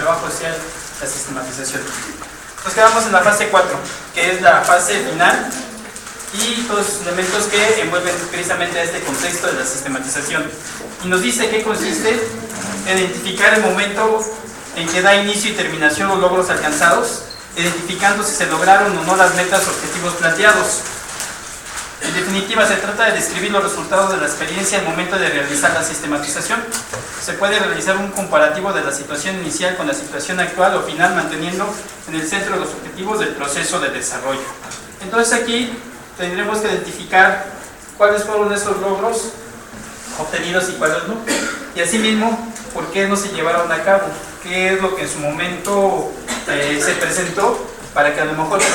trabajo social, la sistematización. Nos quedamos en la fase 4, que es la fase final y todos los elementos que envuelven precisamente a este contexto de la sistematización. Y nos dice que consiste en identificar el momento en que da inicio y terminación los logros alcanzados, identificando si se lograron o no las metas o objetivos planteados. En definitiva, se trata de describir los resultados de la experiencia al momento de realizar la sistematización. Se puede realizar un comparativo de la situación inicial con la situación actual o final, manteniendo en el centro los objetivos del proceso de desarrollo. Entonces aquí tendremos que identificar cuáles fueron esos logros obtenidos y cuáles no. Y asimismo, por qué no se llevaron a cabo, qué es lo que en su momento se presentó para que a lo mejor se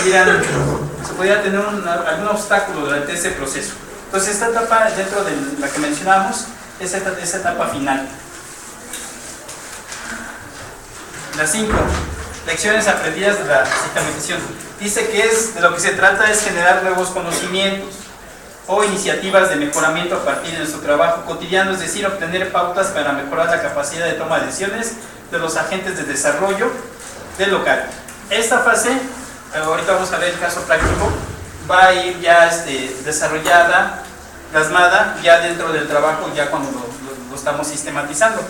pudiera tener algún obstáculo durante ese proceso. Entonces esta etapa, dentro de la que mencionamos, es esa etapa final. La 5. Lecciones aprendidas de la sistematización. Dice que de lo que se trata es generar nuevos conocimientos o iniciativas de mejoramiento a partir de nuestro trabajo cotidiano, es decir, obtener pautas para mejorar la capacidad de toma de decisiones de los agentes de desarrollo del local. Esta fase, ahorita vamos a ver el caso práctico, va a ir ya desarrollada, plasmada ya dentro del trabajo, ya cuando lo estamos sistematizando.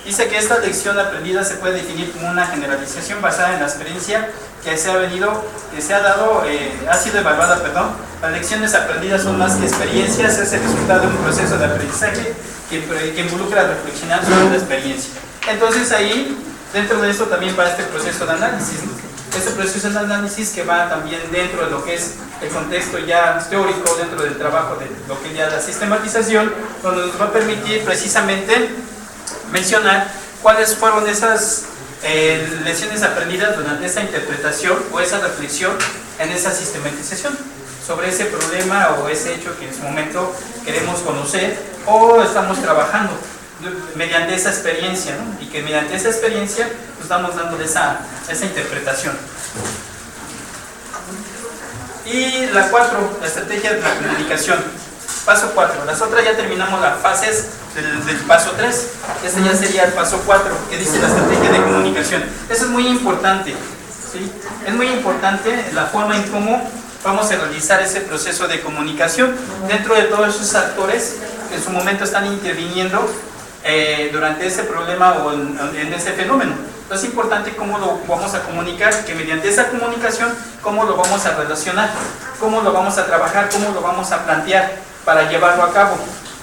Dice que esta lección aprendida se puede definir como una generalización basada en la experiencia que ha sido evaluada. Las lecciones aprendidas son más que experiencias, es el resultado de un proceso de aprendizaje que involucra reflexionar sobre la experiencia. Entonces ahí, dentro de esto también va este proceso de análisis, ¿no? Este proceso de análisis que va también dentro de lo que es el contexto ya teórico, dentro del trabajo de lo que ya es la sistematización, donde nos va a permitir precisamente mencionar cuáles fueron esas lecciones aprendidas durante esa interpretación o esa reflexión en esa sistematización sobre ese problema o ese hecho que en su momento queremos conocer o estamos trabajando mediante esa experiencia, ¿no? Y que mediante esa experiencia nos estamos dando esa interpretación. Y la 4, la estrategia de la comunicación. Paso 4. Las otras ya terminamos las fases del paso 3. Este ya sería el paso 4, que dice la estrategia de comunicación. Eso es muy importante, ¿sí? Es muy importante la forma en cómo vamos a realizar ese proceso de comunicación dentro de todos esos actores que en su momento están interviniendo durante ese problema o en ese fenómeno. Entonces es importante cómo lo vamos a comunicar, que mediante esa comunicación, cómo lo vamos a relacionar, cómo lo vamos a trabajar, cómo lo vamos a plantear para llevarlo a cabo.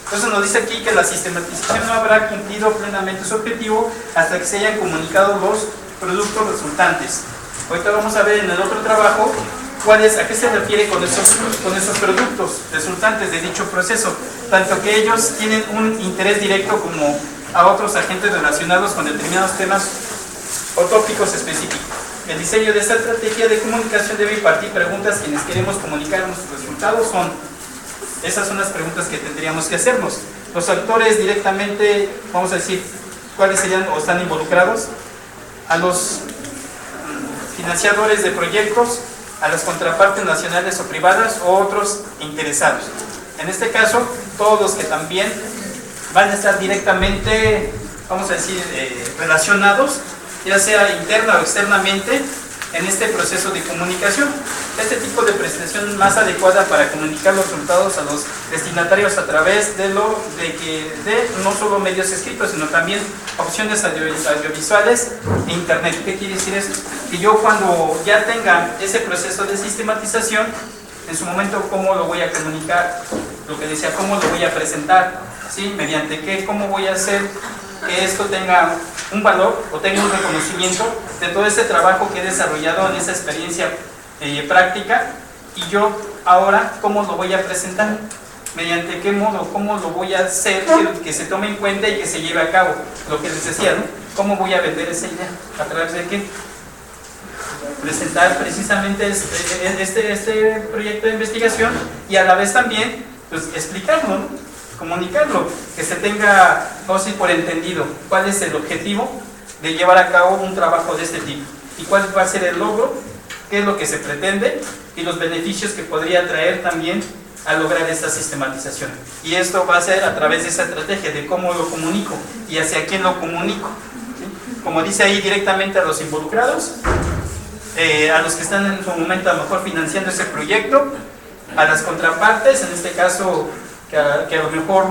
Entonces nos dice aquí que la sistematización no habrá cumplido plenamente su objetivo hasta que se hayan comunicado los productos resultantes. Ahorita vamos a ver en el otro trabajo a qué se refiere con esos productos resultantes de dicho proceso, tanto que ellos tienen un interés directo como a otros agentes relacionados con determinados temas o tópicos específicos. El diseño de esta estrategia de comunicación debe partir preguntas quienes queremos comunicar nuestros resultados esas son las preguntas que tendríamos que hacernos. Los actores directamente, vamos a decir, cuáles serían o están involucrados, a los financiadores de proyectos, a las contrapartes nacionales o privadas o otros interesados. En este caso, todos los que también van a estar directamente, vamos a decir, relacionados, ya sea interna o externamente, en este proceso de comunicación. Este tipo de presentación es más adecuada para comunicar los resultados a los destinatarios a través de no solo medios escritos, sino también opciones audiovisuales e internet. ¿Qué quiere decir esto? Que yo cuando ya tenga ese proceso de sistematización, en su momento cómo lo voy a comunicar, lo que decía, cómo lo voy a presentar, ¿sí? Mediante qué, cómo voy a hacer que esto tenga un valor o tenga un reconocimiento de todo ese trabajo que he desarrollado en esa experiencia práctica, y yo ahora cómo lo voy a presentar, mediante qué modo, cómo lo voy a hacer que se tome en cuenta y que se lleve a cabo, lo que les decía, ¿no? Cómo voy a vender esa idea, a través de qué, presentar precisamente este proyecto de investigación y a la vez también pues explicarlo, ¿no? Comunicarlo, que se tenga, vamos a decir, por entendido cuál es el objetivo de llevar a cabo un trabajo de este tipo y cuál va a ser el logro, qué es lo que se pretende y los beneficios que podría traer también a lograr esta sistematización. Y esto va a ser a través de esa estrategia de cómo lo comunico y hacia quién lo comunico, ¿sí? como dice ahí, directamente a los involucrados, a los que están en su momento a lo mejor financiando ese proyecto, a las contrapartes, en este caso que a lo mejor,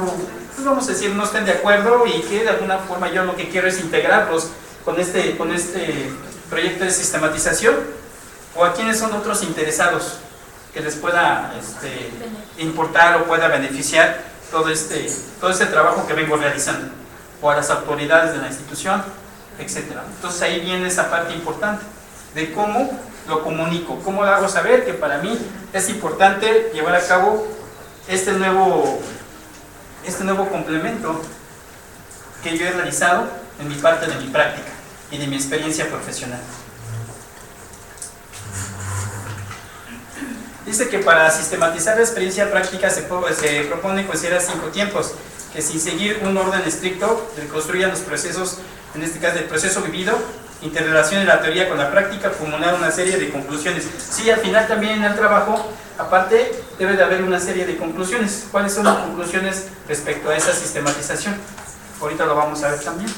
pues vamos a decir, no estén de acuerdo y que de alguna forma yo lo que quiero es integrarlos con este proyecto de sistematización, o a quienes son otros interesados que les pueda importar o pueda beneficiar todo este trabajo que vengo realizando, o a las autoridades de la institución, etcétera. Entonces ahí viene esa parte importante de cómo lo comunico, cómo hago saber que para mí es importante llevar a cabo este nuevo complemento que yo he realizado en mi parte de mi práctica y de mi experiencia profesional. Dice que para sistematizar la experiencia práctica se propone considerar 5 tiempos, que sin seguir un orden estricto reconstruyan los procesos, en este caso del proceso vivido, interrelación de la teoría con la práctica, formular una serie de conclusiones. Sí, al final también en el trabajo, aparte, debe de haber una serie de conclusiones. ¿Cuáles son las conclusiones respecto a esa sistematización? Ahorita lo vamos a ver también.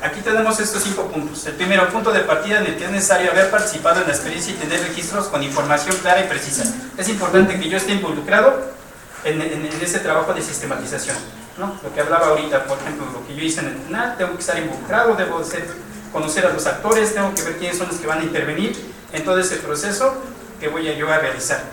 Aquí tenemos estos 5 puntos. El primero, punto de partida en el que es necesario haber participado en la experiencia y tener registros con información clara y precisa. Es importante que yo esté involucrado en ese trabajo de sistematización, ¿no? Lo que hablaba ahorita, por ejemplo, lo que yo hice en el tribunal, tengo que estar involucrado, debo conocer a los actores, tengo que ver quiénes son los que van a intervenir en todo ese proceso que voy yo a realizar.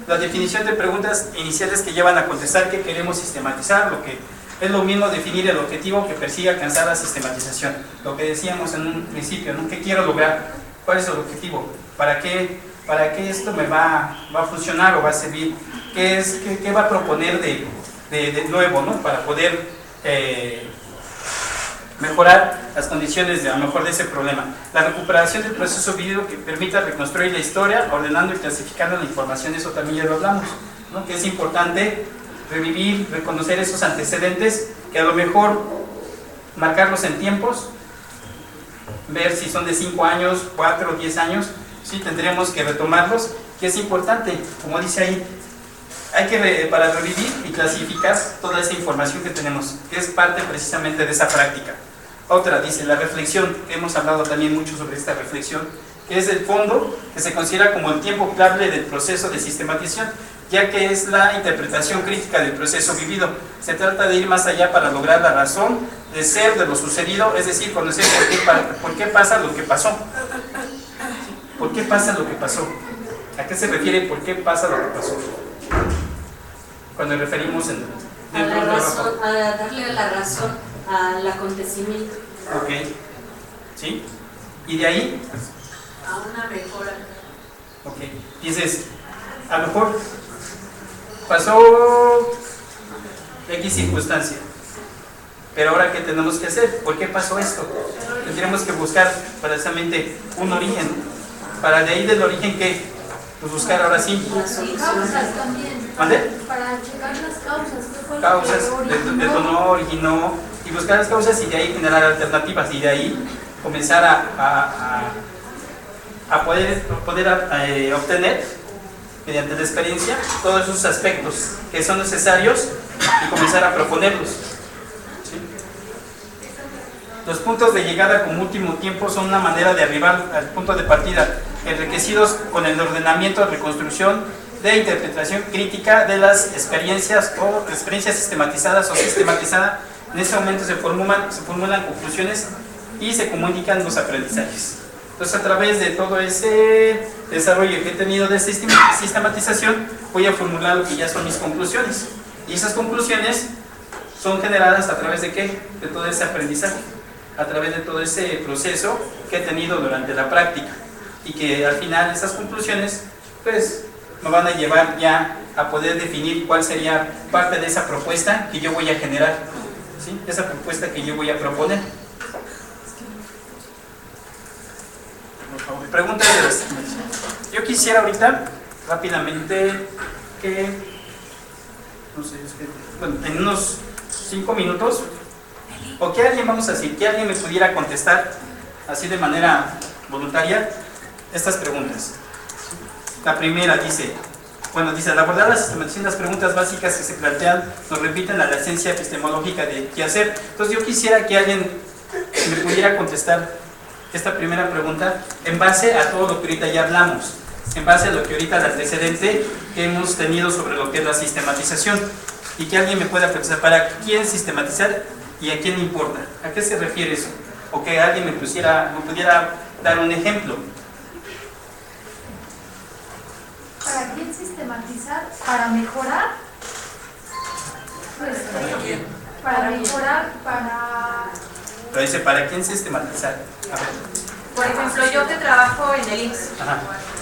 La definición de preguntas iniciales que llevan a contestar qué queremos sistematizar, lo que es lo mismo definir el objetivo que persigue alcanzar la sistematización. Lo que decíamos en un principio, ¿no? ¿Qué quiero lograr? ¿Cuál es el objetivo? ¿Para qué esto me va a funcionar o va a servir? ¿Qué va a proponer de nuevo, ¿no? Para poder mejorar las condiciones a lo mejor de ese problema. La recuperación del proceso vivido que permita reconstruir la historia, ordenando y clasificando la información, eso también ya lo hablamos, ¿no? Que es importante revivir, reconocer esos antecedentes, que a lo mejor marcarlos en tiempos, ver si son de 5 años, 4, 10 años, sí tendremos que retomarlos, que es importante, como dice ahí, hay que para revivir y clasificar toda esa información que tenemos, que es parte precisamente de esa práctica. Otra, dice, la reflexión, que hemos hablado también mucho sobre esta reflexión, que es el fondo que se considera como el tiempo clave del proceso de sistematización, ya que es la interpretación crítica del proceso vivido. Se trata de ir más allá para lograr la razón de ser de lo sucedido, es decir, conocer por qué pasa lo que pasó. ¿Por qué pasa lo que pasó? ¿A qué se refiere por qué pasa lo que pasó? Cuando referimos a darle la razón al acontecimiento. Ok. ¿Sí? ¿Y de ahí? A una mejora. Ok. Dices, a lo mejor pasó X circunstancia, pero ahora ¿qué tenemos que hacer? ¿Por qué pasó esto? Tendríamos que buscar precisamente un origen. Para de ahí del origen, ¿qué? Pues buscar ahora sí. Las causas también. ¿Mande? Para checar las causas. ¿Qué fue Causas, lo que detonó, originó, y buscar las causas y de ahí generar alternativas y de ahí comenzar a poder obtener mediante la experiencia todos esos aspectos que son necesarios y comenzar a proponerlos. ¿Sí? Los puntos de llegada como último tiempo son una manera de arribar al punto de partida, enriquecidos con el ordenamiento, reconstrucción, de interpretación crítica de las experiencias o experiencias sistematizadas o sistematizadas. En ese momento se formulan conclusiones y se comunican los aprendizajes. Entonces, a través de todo ese desarrollo que he tenido de sistematización, voy a formular lo que ya son mis conclusiones. Y esas conclusiones son generadas a través de ¿qué? De todo ese aprendizaje, a través de todo ese proceso que he tenido durante la práctica. Y que al final esas conclusiones, pues, me van a llevar ya a poder definir cuál sería parte de esa propuesta que yo voy a generar, ¿sí? Esa propuesta que yo voy a proponer. Preguntas de las... Yo quisiera ahorita, rápidamente, que, no sé, bueno, en unos 5 minutos, o que alguien, vamos a decir, que alguien me pudiera contestar, así de manera voluntaria, estas preguntas. La primera dice, Bueno, dice, al abordar la sistematización, las preguntas básicas que se plantean nos repiten a la esencia epistemológica de qué hacer. Entonces yo quisiera que alguien me pudiera contestar esta primera pregunta en base a todo lo que ahorita ya hablamos, en base a lo que ahorita el antecedente que hemos tenido sobre lo que es la sistematización, y que alguien me pueda contestar para quién sistematizar y a quién le importa. ¿A qué se refiere eso? O que alguien me pudiera dar un ejemplo. ¿Para quién sistematizar? ¿Para mejorar? Pues, para mejorar, Pero dice, ¿para quién sistematizar? A ver. Por ejemplo, yo que trabajo en el IMSS, Ajá.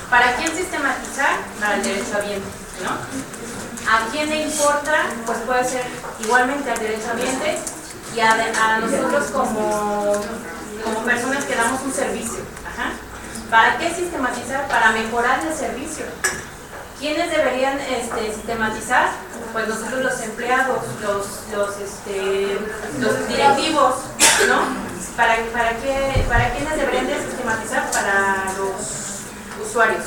¿para quién sistematizar? Para el derechohabiente, ¿no? ¿A quién le importa? Pues puede ser igualmente al derechohabiente y a nosotros como personas que damos un servicio. Ajá. ¿Para qué sistematizar? Para mejorar el servicio. ¿Quiénes deberían sistematizar? Pues nosotros los empleados, los directivos, ¿no? ¿Para quiénes deberían de sistematizar? Para los usuarios.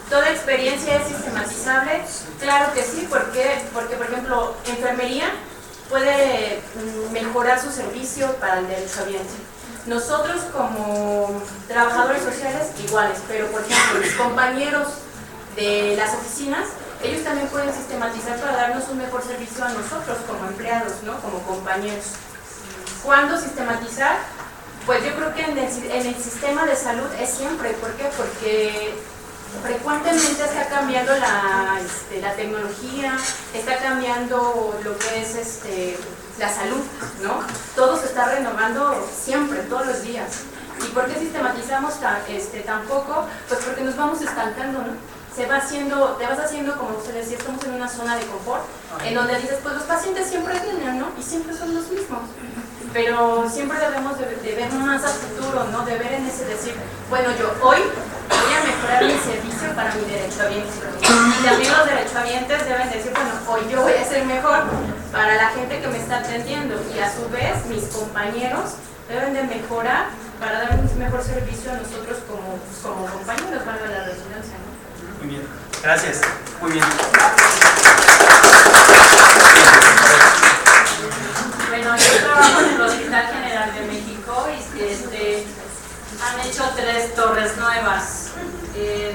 ¿Toda experiencia es sistematizable? Claro que sí, porque por ejemplo, enfermería puede mejorar su servicio para el derechohabiente. Nosotros como trabajadores sociales iguales, pero por ejemplo, mis compañeros de las oficinas, ellos también pueden sistematizar para darnos un mejor servicio a nosotros como empleados, ¿no? Como compañeros. ¿Cuándo sistematizar? Pues yo creo que en el sistema de salud es siempre. ¿Por qué? Porque frecuentemente está cambiando la tecnología, está cambiando lo que es la salud, ¿no? Todo se está renovando siempre, todos los días. ¿Y por qué sistematizamos tampoco? Pues porque nos vamos estancando, ¿no? Te vas haciendo, como usted decía, estamos en una zona de confort, en donde dices, pues los pacientes siempre vienen, ¿no? Y siempre son los mismos. Pero siempre debemos de ver más a futuro, ¿no? De ver en ese decir, bueno, yo hoy voy a mejorar mi servicio para mi derechohabiente. Y también los derechohabientes deben decir, bueno, hoy yo voy a ser mejor para la gente que me está atendiendo. Y a su vez, mis compañeros deben de mejorar para dar un mejor servicio a nosotros como compañeros, valga la redundancia, ¿no? Muy bien, gracias. Muy bien. Bueno, yo trabajo en el Hospital General de México y han hecho 3 torres nuevas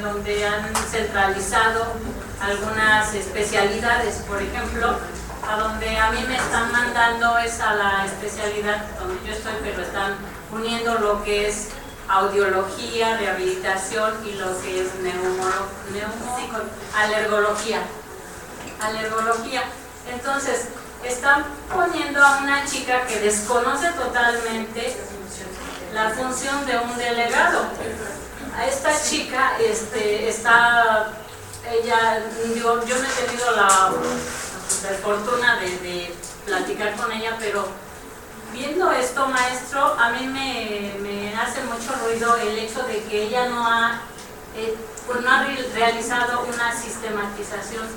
donde han centralizado algunas especialidades. Por ejemplo, a donde a mí me están mandando es a la especialidad donde yo estoy, pero están uniendo lo que es audiología, rehabilitación y lo que es alergología. Entonces, están poniendo a una chica que desconoce totalmente la función de un delegado. A esta chica, yo no he tenido la fortuna de platicar con ella, pero viendo esto, maestro, a mí me hace mucho ruido el hecho de que ella no ha realizado una sistematización.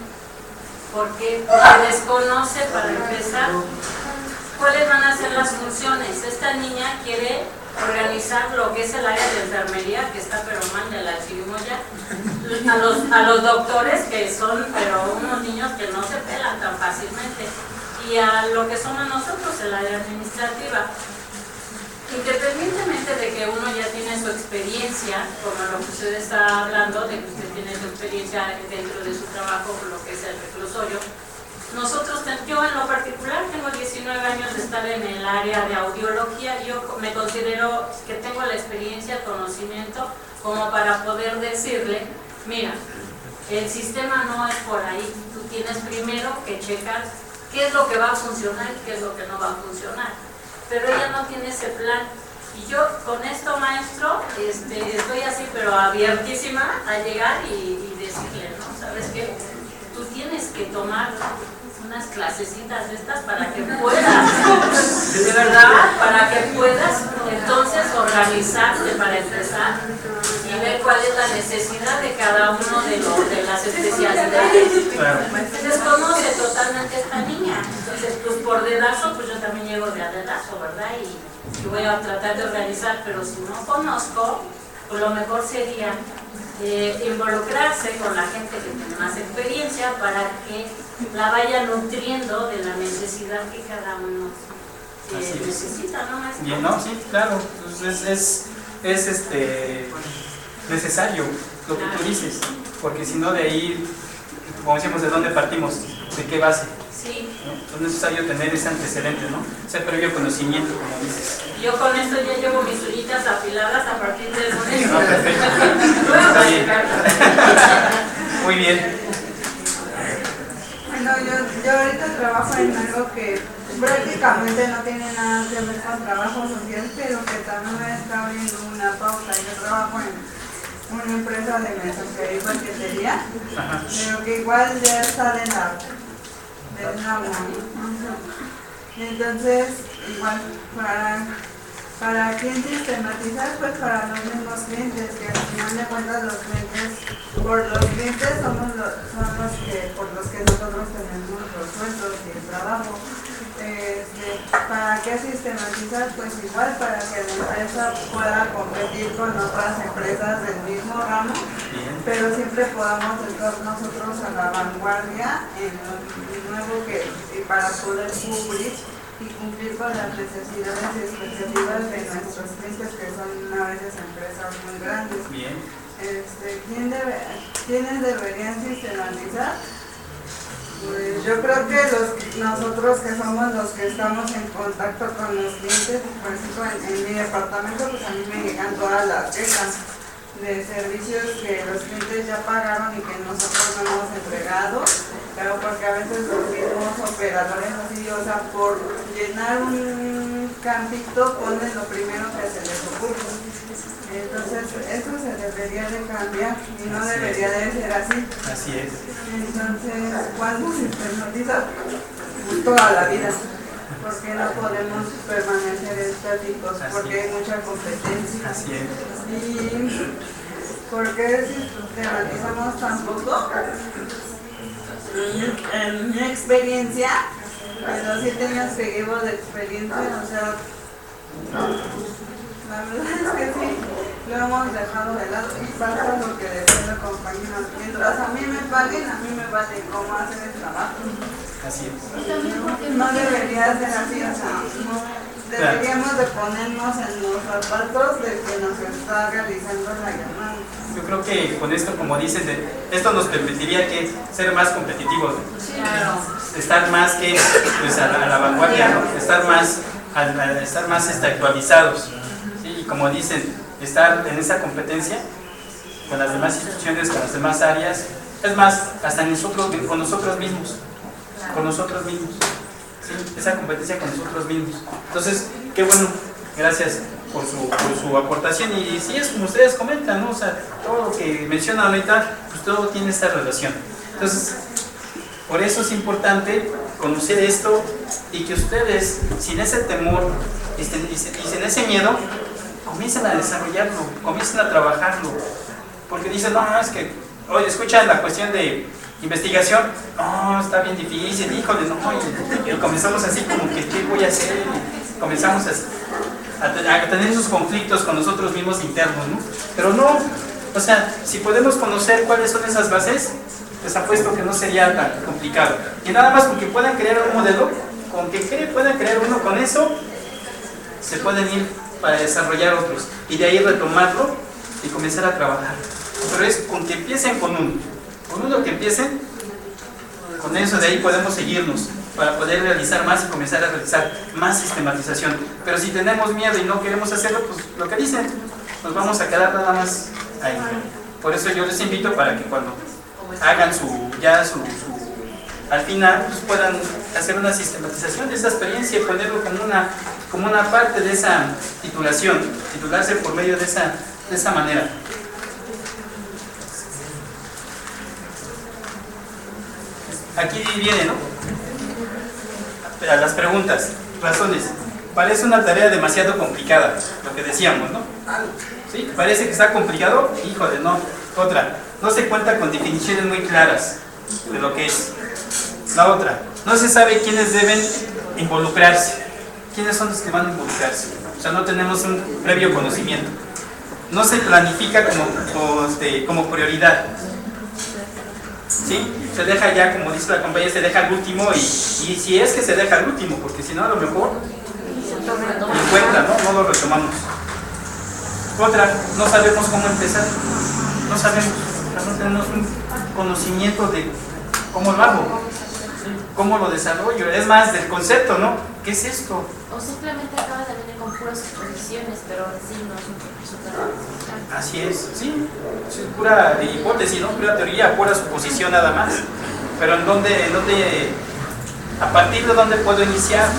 Porque desconoce, para empezar, cuáles van a ser las funciones. Esta niña quiere organizar lo que es el área de enfermería, que está pero mal de la chirimoya, a los doctores, que son pero unos niños que no se pelan tan fácilmente, y a lo que somos nosotros, el área administrativa. Independientemente de que uno ya tiene su experiencia, como lo que usted está hablando, de que usted tiene su experiencia dentro de su trabajo, lo que es el reclusorio, yo en lo particular tengo 19 años de estar en el área de audiología. Yo me considero que tengo la experiencia, el conocimiento, como para poder decirle, mira, el sistema no es por ahí, tú tienes primero que checar qué es lo que va a funcionar y qué es lo que no va a funcionar. Pero ella no tiene ese plan. Y yo con esto, maestro, estoy así, pero abiertísima a llegar y decirle, ¿no? ¿Sabes qué? Tú tienes que tomar unas clasecitas de estas para que puedas, de verdad, para que puedas entonces organizarte para empezar y ver cuál es la necesidad de cada uno de las especialidades. Desconoce totalmente esta niña. Entonces, pues por dedazo, pues yo también llego de a dedazo, ¿verdad? Y voy a tratar de organizar, pero si no conozco, pues lo mejor sería involucrarse con la gente que tiene más experiencia para que la vaya nutriendo de la necesidad que cada uno necesita, ¿no? Bien, ¿no? Sí, claro. Entonces es necesario lo que tú dices, porque si no de ahí, como decíamos, ¿de dónde partimos? ¿De qué base? Sí. ¿No? Es necesario tener ese antecedente, ¿no? Ese previo conocimiento, como dices. Yo con esto ya llevo mis uñitas afiladas a partir del lunes. No, perfecto. Está bien. Muy bien. Bueno, yo ahorita trabajo en algo que prácticamente no tiene nada que ver con trabajo social, pero que también me está abriendo una pauta. Yo trabajo en una empresa de mensajería y paquetería, pero que igual ya está de la entonces, igual para quién sistematizar, pues para los mismos clientes, que al final de cuentas los clientes, por los clientes son los que, por los que nosotros tenemos los sueldos y el trabajo. ¿Para qué sistematizar? Pues igual para que la empresa pueda competir con otras empresas del mismo ramo, pero siempre podamos estar nosotros a la vanguardia en lo nuevo y para poder cubrir y cumplir con las necesidades y expectativas de nuestros clientes, que son a veces empresas muy grandes. Bien. ¿Quiénes deberían sistematizar? Pues yo creo que nosotros que somos los que estamos en contacto con los clientes, por ejemplo en mi departamento, pues a mí me llegan todas las quejas de servicios que los clientes ya pagaron y que nosotros no hemos entregado, pero porque a veces los mismos operadores así, o sea, por llenar un campito ponen lo primero que se les ocurre. Entonces eso se debería de cambiar y no debería de ser así. Así es. Entonces, ¿cuándo se sistematiza? Pues toda la vida, porque no podemos permanecer estáticos, porque hay mucha competencia. Así es. ¿Y por qué sistematizamos tan poco? En mi experiencia, en los 7 años que llevo de experiencia, o sea, la verdad es que sí, lo hemos dejado de lado y pasa lo que decía la compañera. Mientras a mí me paguen, a mí me vale cómo hacer el trabajo. Así es. No debería ser así, o sea, deberíamos de ponernos en los zapatos de que nos está realizando la llamada. Yo creo que con esto, como dicen, esto nos permitiría que ser más competitivos, ¿no? Claro. Estar más que pues, a la vanguardia, ¿no? Estar más actualizados, ¿sí? Y como dicen, estar en esa competencia con las demás instituciones, con las demás áreas, es más, hasta con nosotros mismos, ¿sí? Esa competencia con nosotros mismos. Entonces, qué bueno, gracias por su aportación, y sí es como ustedes comentan, ¿no? O sea, todo lo que mencionan ahorita, pues todo tiene esta relación. Entonces, por eso es importante conocer esto y que ustedes, sin ese temor y sin ese miedo, comiencen a desarrollarlo, comiencen a trabajarlo, porque dicen, no, es que, oye, escuchan la cuestión de investigación, no, está bien difícil, híjole, no, y comenzamos así como que, ¿qué voy a hacer? Y comenzamos a tener esos conflictos con nosotros mismos internos, ¿no? Pero no, o sea, si podemos conocer cuáles son esas bases, les apuesto que no sería tan complicado. Y nada más con que puedan crear un modelo, con que puedan crear uno, con eso se pueden ir para desarrollar otros y de ahí retomarlo y comenzar a trabajar. Pero es con que empiecen con uno que empiecen, con eso de ahí podemos seguirnos para poder realizar más y comenzar a realizar más sistematización. Pero si tenemos miedo y no queremos hacerlo, pues lo que dicen, nos vamos a quedar nada más ahí. Por eso yo les invito para que cuando hagan al final pues puedan hacer una sistematización de esa experiencia y ponerlo como una parte de esa titulación, titularse por medio de esa manera. Aquí viene, ¿no? A las preguntas, razones. Parece una tarea demasiado complicada, lo que decíamos, ¿no? ¿Sí? Parece que está complicado, híjole, no. Otra, no se cuenta con definiciones muy claras de lo que es. La otra, no se sabe quiénes deben involucrarse. ¿Quiénes son los que van a involucrarse? O sea, no tenemos un previo conocimiento. no se planifica como prioridad. ¿Sí? Se deja ya, como dice la compañía, se deja al último y si es que se deja al último, porque si no a lo mejor ni cuenta, ¿no? No lo retomamos. Otra, no sabemos cómo empezar, no sabemos, no tenemos un conocimiento de cómo lo hago, cómo lo desarrollo, es más del concepto, ¿no? ¿Qué es esto? O simplemente acabas de venir con puras suposiciones, pero en sí no es un resultado. Así es, sí, es pura hipótesis, ¿no? Pura teoría, pura suposición nada más. Pero ¿en dónde, a partir de dónde puedo iniciar?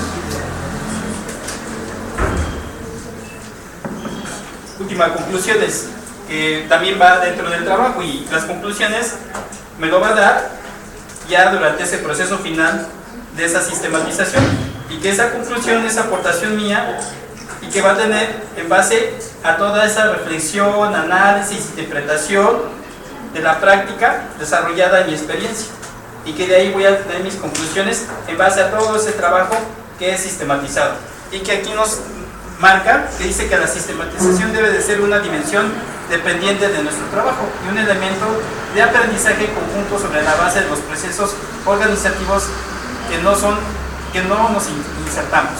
Última, conclusiones, que también va dentro del trabajo, y las conclusiones me lo va a dar ya durante ese proceso final de esa sistematización, y que esa conclusión es aportación mía y que va a tener en base a toda esa reflexión, análisis, interpretación de la práctica desarrollada en mi experiencia, y que de ahí voy a tener mis conclusiones en base a todo ese trabajo que he sistematizado, y que aquí nos marca que dice que la sistematización debe de ser una dimensión dependiente de nuestro trabajo y un elemento de aprendizaje conjunto sobre la base de los procesos organizativos que no nos insertamos.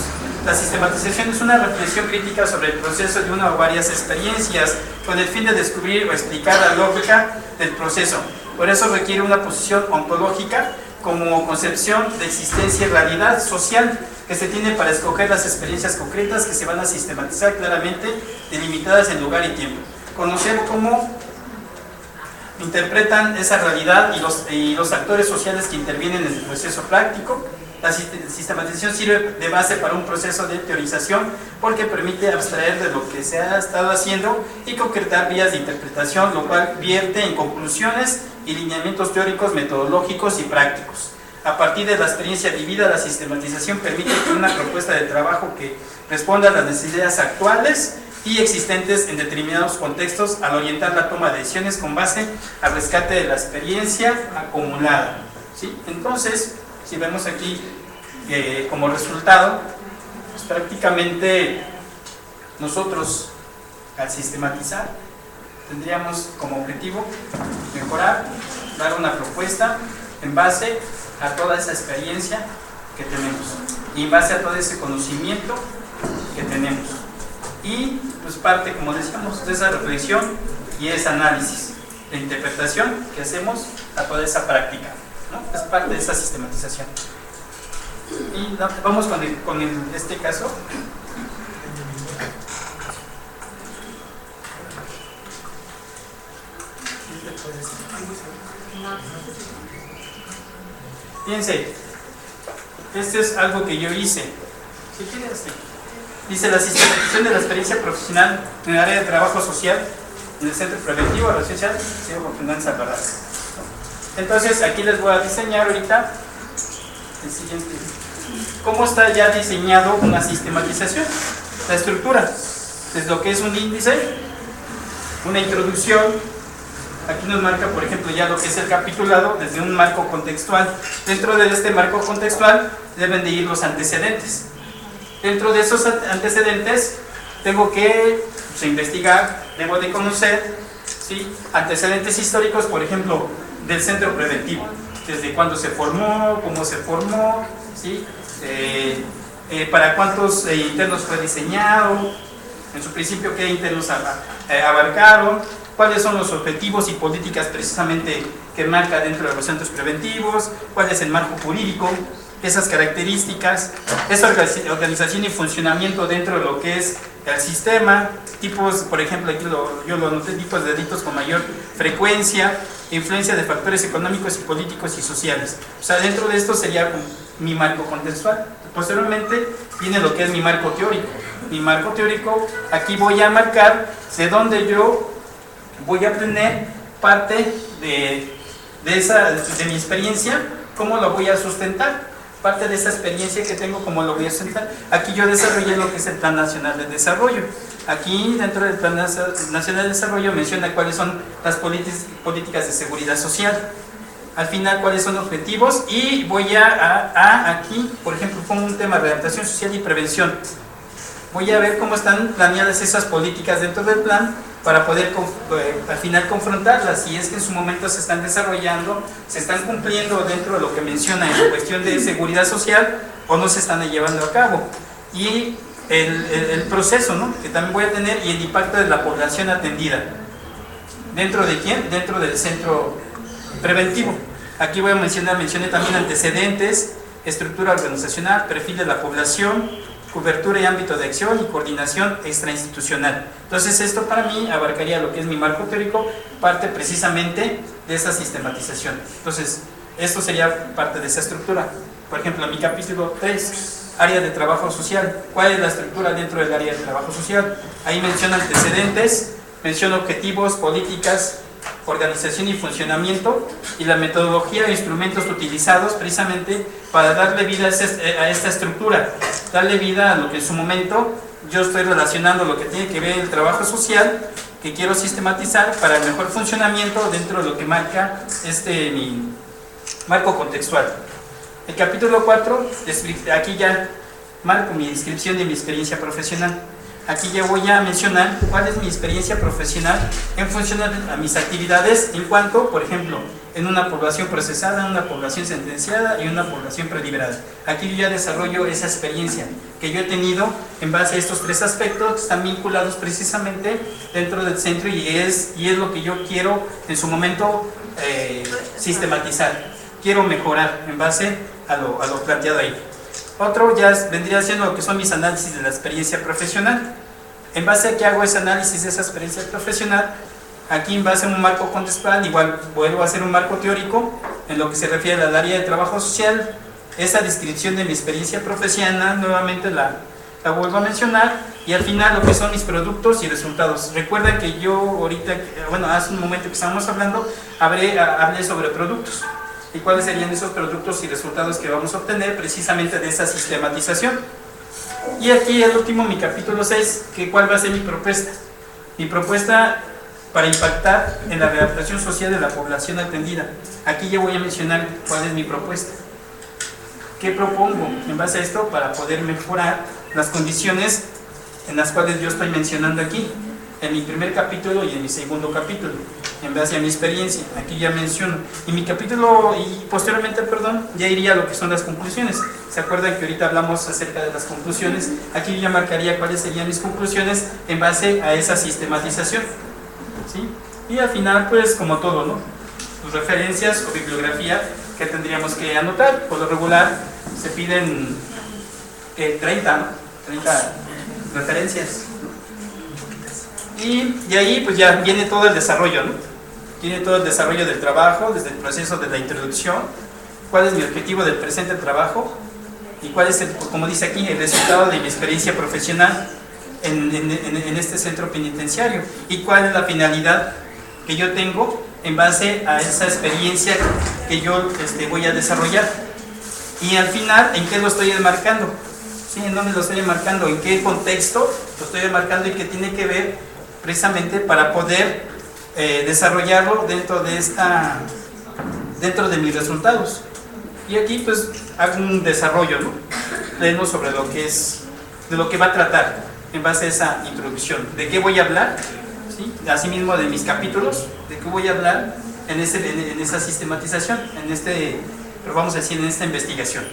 La sistematización es una reflexión crítica sobre el proceso de una o varias experiencias con el fin de descubrir o explicar la lógica del proceso. Por eso requiere una posición ontológica como concepción de existencia y realidad social que se tiene para escoger las experiencias concretas que se van a sistematizar claramente delimitadas en lugar y tiempo. Conocer cómo interpretan esa realidad y los actores sociales que intervienen en el proceso práctico. La sistematización sirve de base para un proceso de teorización porque permite abstraer de lo que se ha estado haciendo y concretar vías de interpretación, lo cual vierte en conclusiones y lineamientos teóricos, metodológicos y prácticos. A partir de la experiencia vivida, la sistematización permite una propuesta de trabajo que responda a las necesidades actuales y existentes en determinados contextos al orientar la toma de decisiones con base al rescate de la experiencia acumulada. ¿Sí? Entonces, si vemos aquí como resultado, pues prácticamente nosotros al sistematizar tendríamos como objetivo mejorar, dar una propuesta en base a toda esa experiencia que tenemos y en base a todo ese conocimiento que tenemos, y pues parte, como decíamos, de esa reflexión y ese análisis de interpretación que hacemos a toda esa práctica, ¿no? Es parte de esa sistematización. Y vamos con este caso. Fíjense, este es algo que yo hice. ¿Qué quiere decir? Dice: la sistematización de la experiencia profesional en el área de trabajo social en el Centro Preventivo de la Social en Salvador. Entonces, aquí les voy a diseñar ahorita el siguiente. ¿Cómo está ya diseñado una sistematización? La estructura, desde lo que es un índice, una introducción. Aquí nos marca, por ejemplo, ya lo que es el capitulado desde un marco contextual. Dentro de este marco contextual deben de ir los antecedentes. Dentro de esos antecedentes tengo que investigar, debo de conocer, ¿sí?, antecedentes históricos, por ejemplo, del centro preventivo. Desde cuándo se formó, cómo se formó, ¿sí?, para cuántos internos fue diseñado, en su principio qué internos abarcaron, cuáles son los objetivos y políticas precisamente que marca dentro de los centros preventivos, cuál es el marco jurídico, esas características, esa organización y funcionamiento dentro de lo que es el sistema, tipos, por ejemplo, aquí yo lo anoté, tipos de delitos con mayor frecuencia, influencia de factores económicos y políticos y sociales. O sea, dentro de esto sería mi marco contextual. Posteriormente viene lo que es mi marco teórico. Mi marco teórico, aquí voy a marcar de dónde yo voy a obtener parte de mi experiencia, cómo lo voy a sustentar. Parte de esa experiencia que tengo, cómo lo voy a sustentar. Aquí yo desarrollé lo que es el Plan Nacional de Desarrollo. Aquí, dentro del Plan Nacional de Desarrollo, menciona cuáles son las políticas de seguridad social. Al final, cuáles son los objetivos, y voy aquí, por ejemplo, pongo un tema de adaptación social y prevención. Voy a ver cómo están planeadas esas políticas dentro del plan para poder al final confrontarlas, si es que en su momento se están desarrollando, se están cumpliendo dentro de lo que menciona en cuestión de seguridad social o no se están llevando a cabo. Y el proceso, ¿no?, que también voy a tener, y el impacto de la población atendida. ¿Dentro de quién? Dentro del centro preventivo. Aquí voy a mencioné también antecedentes, estructura organizacional, perfil de la población, cobertura y ámbito de acción y coordinación extrainstitucional. Entonces esto para mí abarcaría lo que es mi marco teórico, parte precisamente de esa sistematización. Entonces esto sería parte de esa estructura. Por ejemplo, mi capítulo 3, área de trabajo social. ¿Cuál es la estructura dentro del área de trabajo social? Ahí menciona antecedentes, menciona objetivos, políticas, organización y funcionamiento, y la metodología e instrumentos utilizados precisamente para darle vida a esta estructura, darle vida a lo que en su momento yo estoy relacionando lo que tiene que ver el trabajo social, que quiero sistematizar para el mejor funcionamiento dentro de lo que marca mi marco contextual. El capítulo 4, aquí ya marco mi descripción de mi experiencia profesional. Aquí ya voy a mencionar cuál es mi experiencia profesional en función a mis actividades en cuanto, por ejemplo, en una población procesada, una población sentenciada y una población preliberada. Aquí yo ya desarrollo esa experiencia que yo he tenido en base a estos tres aspectos que están vinculados precisamente dentro del centro y es lo que yo quiero en su momento sistematizar. Quiero mejorar en base a lo planteado ahí. Otro ya vendría siendo lo que son mis análisis de la experiencia profesional. En base a que hago ese análisis de esa experiencia profesional, aquí en base a un marco contextual, igual vuelvo a hacer un marco teórico en lo que se refiere al área de trabajo social. Esa descripción de mi experiencia profesional nuevamente la vuelvo a mencionar, y al final lo que son mis productos y resultados. Recuerden que yo ahorita, bueno, hace un momento que estábamos hablando, hablé sobre productos. ¿Y cuáles serían esos productos y resultados que vamos a obtener precisamente de esa sistematización? Y aquí el último, mi capítulo 6, ¿cuál va a ser mi propuesta? Mi propuesta para impactar en la readaptación social de la población atendida. Aquí ya voy a mencionar cuál es mi propuesta. ¿Qué propongo en base a esto para poder mejorar las condiciones en las cuales yo estoy mencionando aquí? En mi primer capítulo y en mi segundo capítulo, en base a mi experiencia, aquí ya menciono. Y mi capítulo, y posteriormente, ya iría a lo que son las conclusiones. ¿Se acuerdan que ahorita hablamos acerca de las conclusiones? Aquí yo ya marcaría cuáles serían mis conclusiones en base a esa sistematización, ¿sí? Y al final, pues como todo, ¿no?, tus referencias o bibliografía que tendríamos que anotar. Por lo regular se piden 30, ¿no? 30 referencias. Y de ahí pues ya viene todo el desarrollo, ¿no? Tiene todo el desarrollo del trabajo, desde el proceso de la introducción, cuál es mi objetivo del presente trabajo y cuál es, como dice aquí, el resultado de mi experiencia profesional en este centro penitenciario, y cuál es la finalidad que yo tengo en base a esa experiencia que yo voy a desarrollar. Y al final, ¿en qué lo estoy enmarcando? ¿Sí? ¿En dónde lo estoy enmarcando? ¿En qué contexto lo estoy enmarcando y qué tiene que ver precisamente para poder desarrollarlo dentro de mis resultados? Y aquí pues hago un desarrollo, ¿no?, pleno sobre lo que es, de lo que va a tratar en base a esa introducción, de qué voy a hablar, ¿sí?, asimismo de mis capítulos, de qué voy a hablar en esa sistematización, pero vamos a decir, en esta investigación.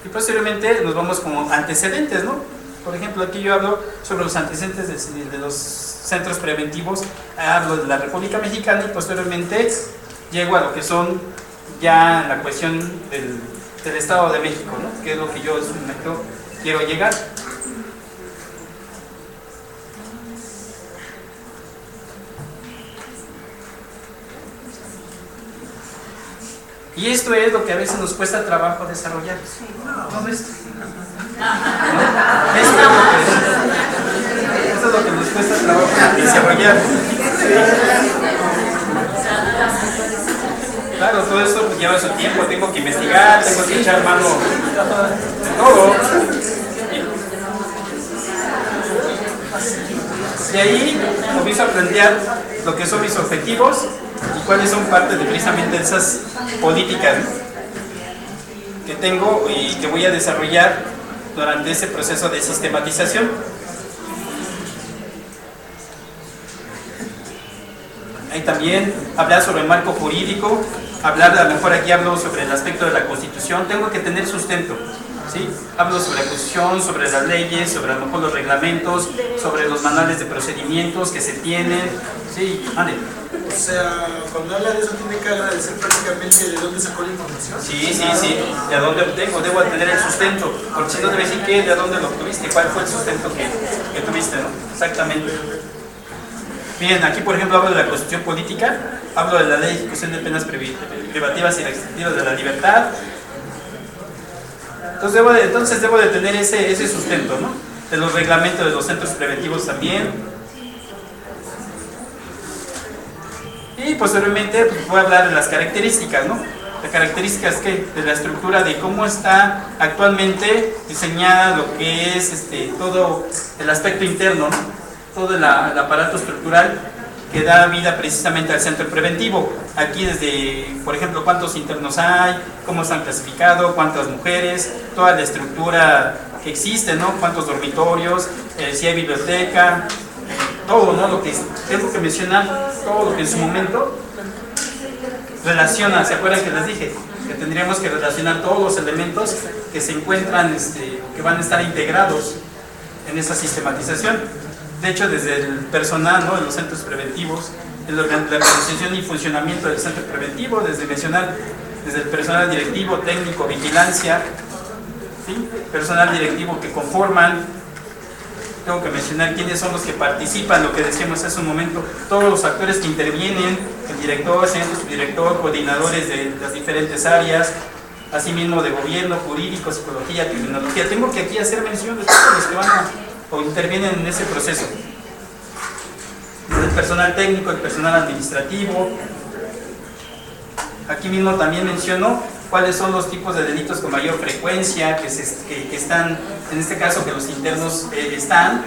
Y posteriormente nos vamos como antecedentes, ¿no? Por ejemplo, aquí yo hablo sobre los antecedentes de los centros preventivos, hablo de la República Mexicana, y posteriormente llego a lo que son ya la cuestión del Estado de México, ¿no?, que es lo que yo en su momento quiero llegar. Y esto es lo que a veces nos cuesta trabajo desarrollar. ¿No ves? Esto es lo que nos cuesta trabajo desarrollar. Claro, todo esto pues lleva su tiempo, tengo que investigar, tengo que echar mano de todo. Y ahí comienzo a plantear lo que son mis objetivos y cuáles son parte de precisamente esas políticas. que tengo y que voy a desarrollar durante ese proceso de sistematización. Ahí también hablar sobre el marco jurídico, hablar, a lo mejor aquí hablo sobre el aspecto de la Constitución, tengo que tener sustento, ¿sí? Hablo sobre la Constitución, sobre las leyes, sobre a lo mejor los reglamentos, sobre los manuales de procedimientos que se tienen, ¿sí? Ande. O sea, cuando habla de eso tiene que agradecer prácticamente de dónde sacó la información. Sí, de dónde obtengo, debo tener el sustento, porque si no te voy a decir qué, de dónde lo obtuviste, cuál fue el sustento que tuviste, ¿no? Exactamente. Bien, aquí por ejemplo hablo de la Constitución Política, hablo de la Ley de Ejecución de Penas Privativas y Restrictivas de la Libertad. Entonces debo de tener ese sustento, ¿no? De los reglamentos de los centros preventivos también. Y posteriormente pues, voy a hablar de las características, ¿no? Las características de la estructura, de cómo está actualmente diseñada lo que es todo el aspecto interno, ¿no? Todo el aparato estructural que da vida precisamente al centro preventivo. Aquí desde, por ejemplo, cuántos internos hay, cómo están clasificados, cuántas mujeres, toda la estructura que existe, ¿no? Cuántos dormitorios, si hay biblioteca, todo, ¿no? Lo que tengo que mencionar, todo lo que en su momento relaciona. ¿Se acuerdan que les dije? Que tendríamos que relacionar todos los elementos que se encuentran, que van a estar integrados en esa sistematización. De hecho, desde el personal, ¿no? De los centros preventivos, la organización y funcionamiento del centro preventivo, desde el personal directivo, técnico, vigilancia, ¿sí? Personal directivo que conforman. Tengo que mencionar quiénes son los que participan, lo que decíamos hace un momento, todos los actores que intervienen, el director, señor subdirector, coordinadores de las diferentes áreas, asimismo de gobierno, jurídico, psicología, tecnología. Tengo que aquí hacer mención de todos los que van o intervienen en ese proceso. El personal técnico, el personal administrativo. Aquí mismo también menciono cuáles son los tipos de delitos con mayor frecuencia que están, en este caso que los internos están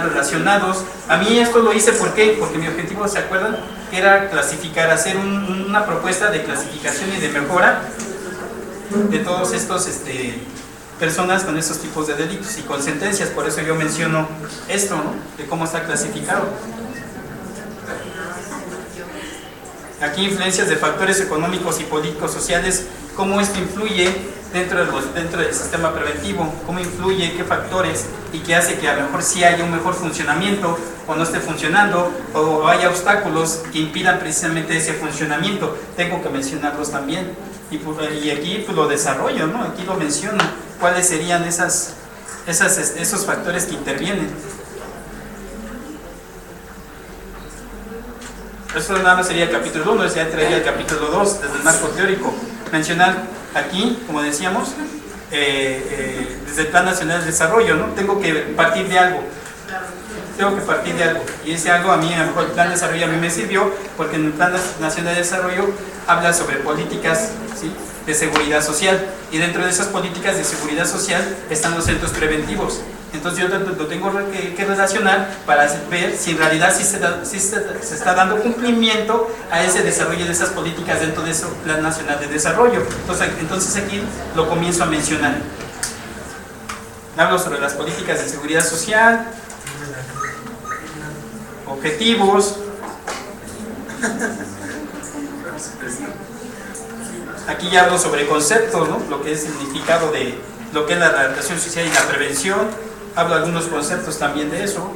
relacionados. A mí esto lo hice ¿por qué? Porque mi objetivo, ¿se acuerdan? Era clasificar, hacer una propuesta de clasificación y de mejora de todos estos personas con estos tipos de delitos y con sentencias. Por eso yo menciono esto, ¿no? De cómo está clasificado. Aquí influencias de factores económicos y políticos sociales, cómo esto influye dentro del sistema preventivo, cómo influye, qué factores y qué hace que a lo mejor sí haya un mejor funcionamiento o no esté funcionando o haya obstáculos que impidan precisamente ese funcionamiento. Tengo que mencionarlos también y aquí pues, lo desarrollo, ¿no? Aquí lo menciono, cuáles serían esos factores que intervienen. Eso nada más sería el capítulo 1, ya entraría el capítulo 2 desde el marco teórico. Mencionar aquí, como decíamos, desde el Plan Nacional de Desarrollo, ¿no? Tengo que partir de algo. Y ese algo a mí, a lo mejor el Plan de Desarrollo a mí me sirvió porque en el Plan Nacional de Desarrollo habla sobre políticas, ¿sí? De seguridad social, y dentro de esas políticas de seguridad social están los centros preventivos. Entonces yo lo tengo que relacionar para ver si en realidad sí se está dando cumplimiento a ese desarrollo de esas políticas dentro de ese Plan Nacional de Desarrollo. Entonces aquí lo comienzo a mencionar. Hablo sobre las políticas de seguridad social, objetivos. Aquí ya hablo sobre conceptos, ¿no? Lo que es el significado de lo que es la adaptación social y la prevención. Hablo de algunos conceptos también de eso.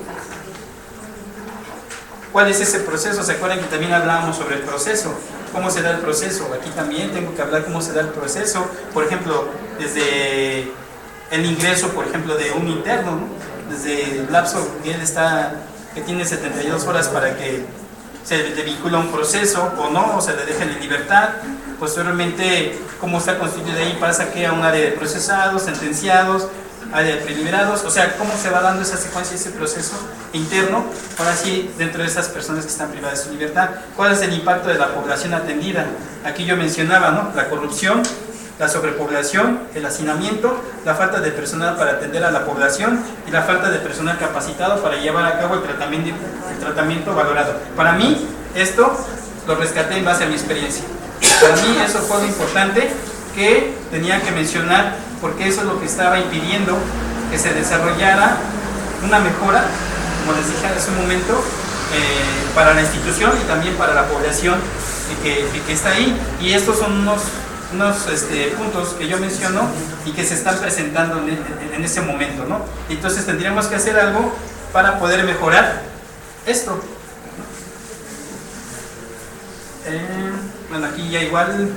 ¿Cuál es ese proceso? ¿Se acuerdan que también hablábamos sobre el proceso? ¿Cómo se da el proceso? Aquí también tengo que hablar cómo se da el proceso. Por ejemplo, desde el ingreso, por ejemplo, de un interno, ¿no? Desde el lapso que tiene 72 horas para que se le vincula un proceso o no, o se le dejen en libertad. Posteriormente, cómo está constituido ahí, pasa que a un área de procesados, sentenciados, área de preliberados, o sea, cómo se va dando esa secuencia, ese proceso interno, ahora sí, dentro de estas personas que están privadas de su libertad. ¿Cuál es el impacto de la población atendida? Aquí yo mencionaba, ¿no? La corrupción, la sobrepoblación, el hacinamiento, la falta de personal para atender a la población y la falta de personal capacitado para llevar a cabo el tratamiento valorado. Para mí, esto lo rescaté en base a mi experiencia. Para mí eso fue lo importante que tenía que mencionar, porque eso es lo que estaba impidiendo que se desarrollara una mejora, como les dije hace un momento, para la institución y también para la población que está ahí. Y estos son unos puntos que yo menciono y que se están presentando en ese momento, ¿no? Entonces tendríamos que hacer algo para poder mejorar esto. Bueno, aquí ya igual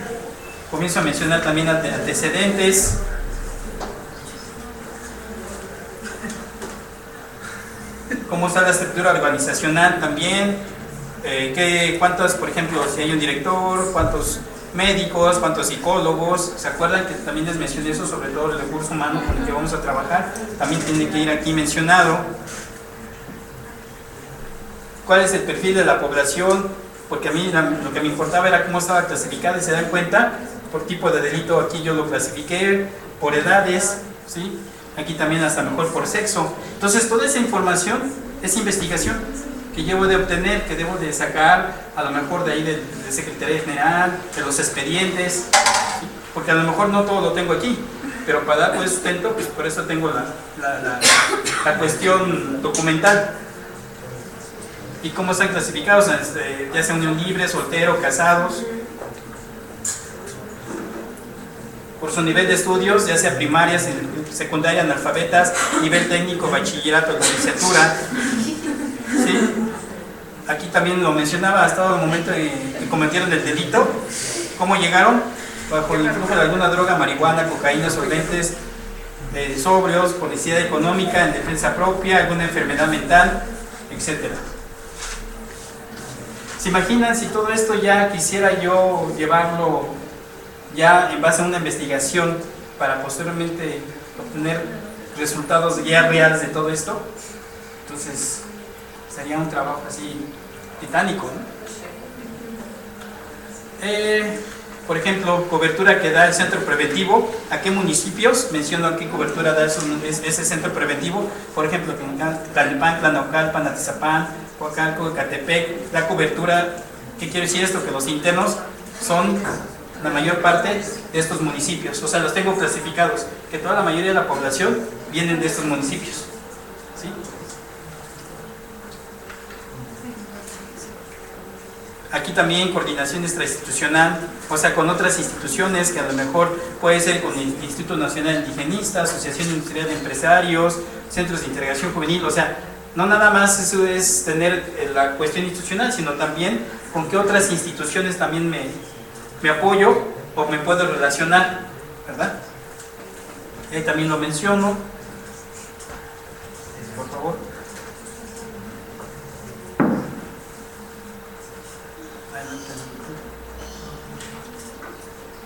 comienzo a mencionar también antecedentes. Cómo está la estructura organizacional también, cuántos, por ejemplo, si hay un director, cuántos médicos, cuántos psicólogos. ¿Se acuerdan que también les mencioné eso, sobre todo el recurso humano con el que vamos a trabajar? También tiene que ir aquí mencionado. ¿Cuál es el perfil de la población? Porque a mí lo que me importaba era cómo estaba clasificada, y se dan cuenta, por tipo de delito aquí yo lo clasifiqué, por edades, ¿sí? Aquí también hasta mejor por sexo. Entonces toda esa información es investigación que llevo de obtener, que debo de sacar a lo mejor de ahí de Secretaría General, de los expedientes, ¿sí? Porque a lo mejor no todo lo tengo aquí, pero para dar pues sustento, pues por eso tengo la cuestión documental. ¿Y cómo están clasificados? Ya sea unión libre, soltero, casados. Por su nivel de estudios, ya sea primaria, secundaria, analfabetas, nivel técnico, bachillerato, licenciatura. ¿Sí? Aquí también lo mencionaba, hasta el momento que cometieron el delito, cómo llegaron, bajo el influjo de alguna droga, marihuana, cocaína, solventes, sobrios, por necesidad económica, en defensa propia, alguna enfermedad mental, etcétera. ¿Se imaginan si todo esto ya quisiera yo llevarlo ya en base a una investigación para posteriormente obtener resultados ya reales de todo esto? Entonces sería un trabajo así titánico, ¿no? Por ejemplo, cobertura que da el centro preventivo. ¿A qué municipios? Menciono a qué cobertura da ese centro preventivo. Por ejemplo, Tlalpan, Tlanaucalpan, Atizapán, Coacalco, Ecatepec. La cobertura, ¿qué quiere decir esto? Que los internos son la mayor parte de estos municipios. O sea, los tengo clasificados, que toda la mayoría de la población vienen de estos municipios, ¿sí? Aquí también coordinación extrainstitucional, o sea, con otras instituciones, que a lo mejor puede ser con el Instituto Nacional Indigenista, Asociación Industrial de Empresarios, Centros de Integración Juvenil. O sea, no nada más eso es tener la cuestión institucional, sino también con qué otras instituciones también me apoyo o me puedo relacionar, ¿verdad? Ahí también lo menciono, por favor.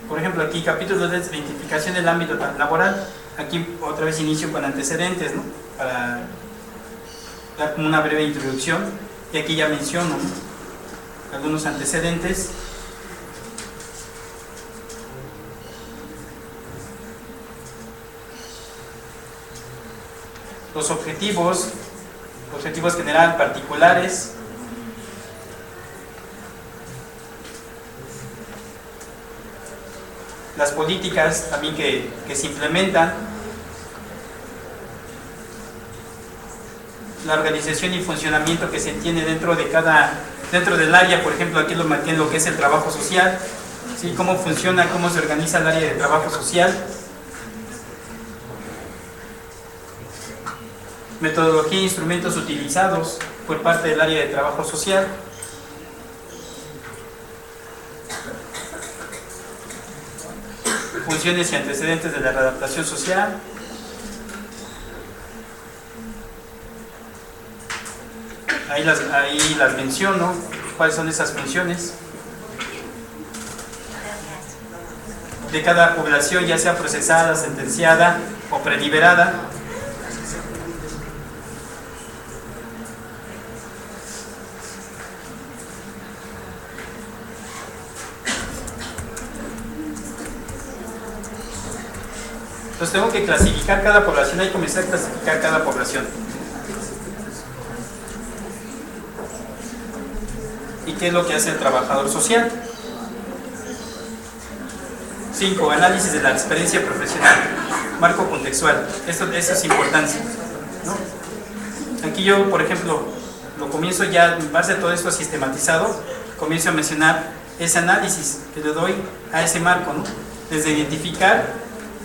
Por ejemplo, aquí capítulo de identificación del ámbito laboral. Aquí otra vez inicio con antecedentes, ¿no? Para dar como una breve introducción. Y aquí ya menciono, ¿no?, algunos antecedentes. Los objetivos general, particulares. Las políticas también que se implementan. La organización y funcionamiento que se tiene dentro del área. Por ejemplo, aquí lo marqué en lo que es el trabajo social, ¿sí? Cómo funciona, cómo se organiza el área de trabajo social. Metodología e instrumentos utilizados por parte del área de trabajo social. Funciones y antecedentes de la readaptación social. Ahí las menciono, cuáles son esas funciones de cada población, ya sea procesada, sentenciada o preliberada. Entonces tengo que clasificar cada población, ahí comencé a clasificar cada población. ¿Y qué es lo que hace el trabajador social? 5. Análisis de la experiencia profesional. Marco contextual. Eso es importante, ¿no? Aquí yo, por ejemplo, lo comienzo ya, en base a todo esto sistematizado, comienzo a mencionar ese análisis que le doy a ese marco, ¿no? Desde identificar,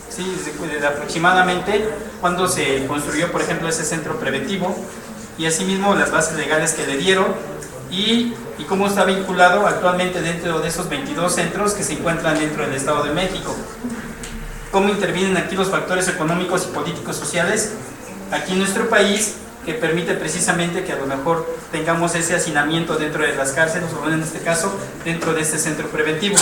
¿sí? desde aproximadamente cuando se construyó, por ejemplo, ese centro preventivo, y asimismo las bases legales que le dieron, y cómo está vinculado actualmente dentro de esos 22 centros que se encuentran dentro del Estado de México. Cómo intervienen aquí los factores económicos y políticos sociales aquí en nuestro país, que permite precisamente que a lo mejor tengamos ese hacinamiento dentro de las cárceles, o en este caso, dentro de este centro preventivo.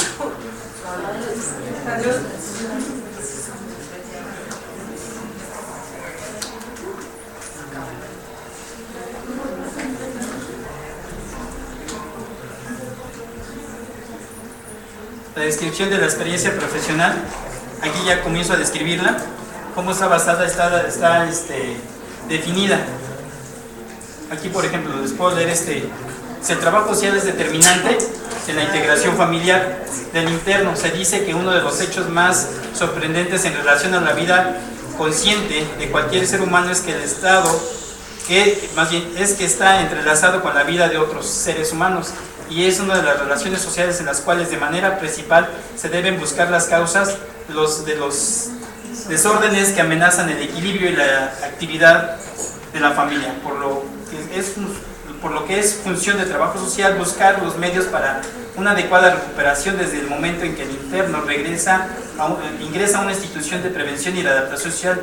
La descripción de la experiencia profesional, aquí ya comienzo a describirla, cómo está basada, está definida. Aquí, por ejemplo, les puedo leer si el trabajo social es determinante en la integración familiar del interno. Se dice que uno de los hechos más sorprendentes en relación a la vida consciente de cualquier ser humano es que el Estado, es que está entrelazado con la vida de otros seres humanos, y es una de las relaciones sociales en las cuales de manera principal se deben buscar las causas de los desórdenes que amenazan el equilibrio y la actividad de la familia, por lo que es función de trabajo social buscar los medios para una adecuada recuperación desde el momento en que el interno ingresa a una institución de prevención y de adaptación social.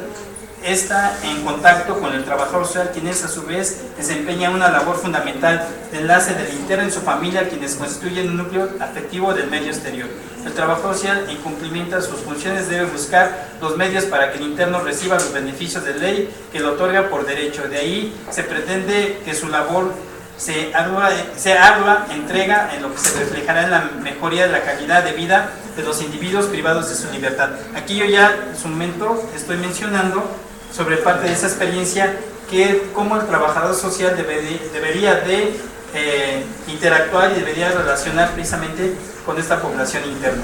Está en contacto con el trabajador social, quien es a su vez desempeña una labor fundamental de enlace del interno en su familia, quienes constituyen un núcleo afectivo del medio exterior. El trabajador social, en cumplimiento a sus funciones, debe buscar los medios para que el interno reciba los beneficios de ley que le otorga por derecho. De ahí se pretende que su labor se ardua entrega en lo que se reflejará en la mejoría de la calidad de vida de los individuos privados de su libertad. Aquí yo ya en su momento estoy mencionando sobre parte de esa experiencia, que cómo el trabajador social debería de interactuar y debería relacionar precisamente con esta población interna.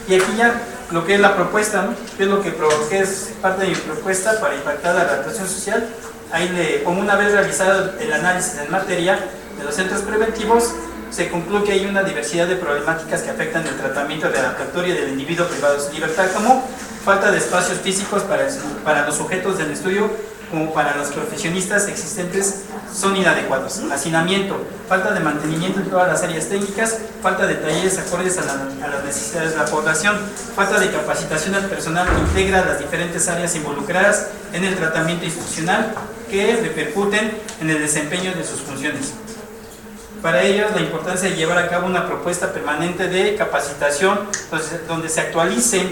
Y aquí ya lo que es la propuesta, ¿no? ¿Qué es parte de mi propuesta para impactar la adaptación social? Ahí como una vez realizado el análisis en materia de los centros preventivos, se concluye que hay una diversidad de problemáticas que afectan el tratamiento de adaptatorio del individuo privado de su libertad, como falta de espacios físicos para los sujetos del estudio, como para los profesionistas existentes son inadecuados, hacinamiento, falta de mantenimiento en todas las áreas técnicas, falta de talleres acordes a las necesidades de la población, falta de capacitación al personal que integra las diferentes áreas involucradas en el tratamiento institucional que repercuten en el desempeño de sus funciones. Para ello, la importancia de llevar a cabo una propuesta permanente de capacitación donde se actualice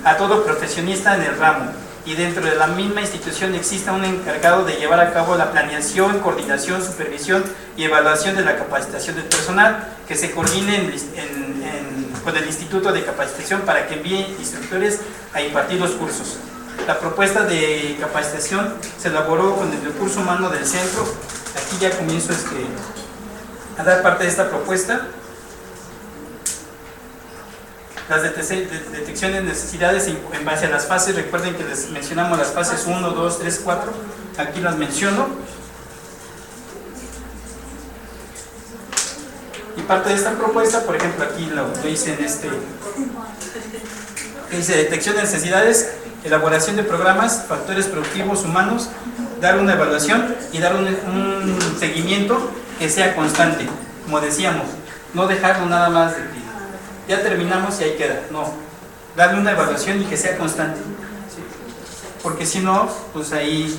a todo profesionista en el ramo, y dentro de la misma institución exista un encargado de llevar a cabo la planeación, coordinación, supervisión y evaluación de la capacitación del personal, que se coordine con el Instituto de Capacitación para que envíe instructores a impartir los cursos. La propuesta de capacitación se elaboró con el recurso humano del centro. Aquí ya comienzo a dar parte de esta propuesta. Las detecciones de necesidades en base a las fases, recuerden que les mencionamos las fases 1, 2, 3, 4, aquí las menciono. Y parte de esta propuesta, por ejemplo, aquí lo hice que dice detección de necesidades, elaboración de programas, factores productivos humanos, dar una evaluación y dar un seguimiento que sea constante, como decíamos, no dejarlo nada más de que ya terminamos y ahí queda, no, darle una evaluación y que sea constante, ¿sí? Porque si no, pues ahí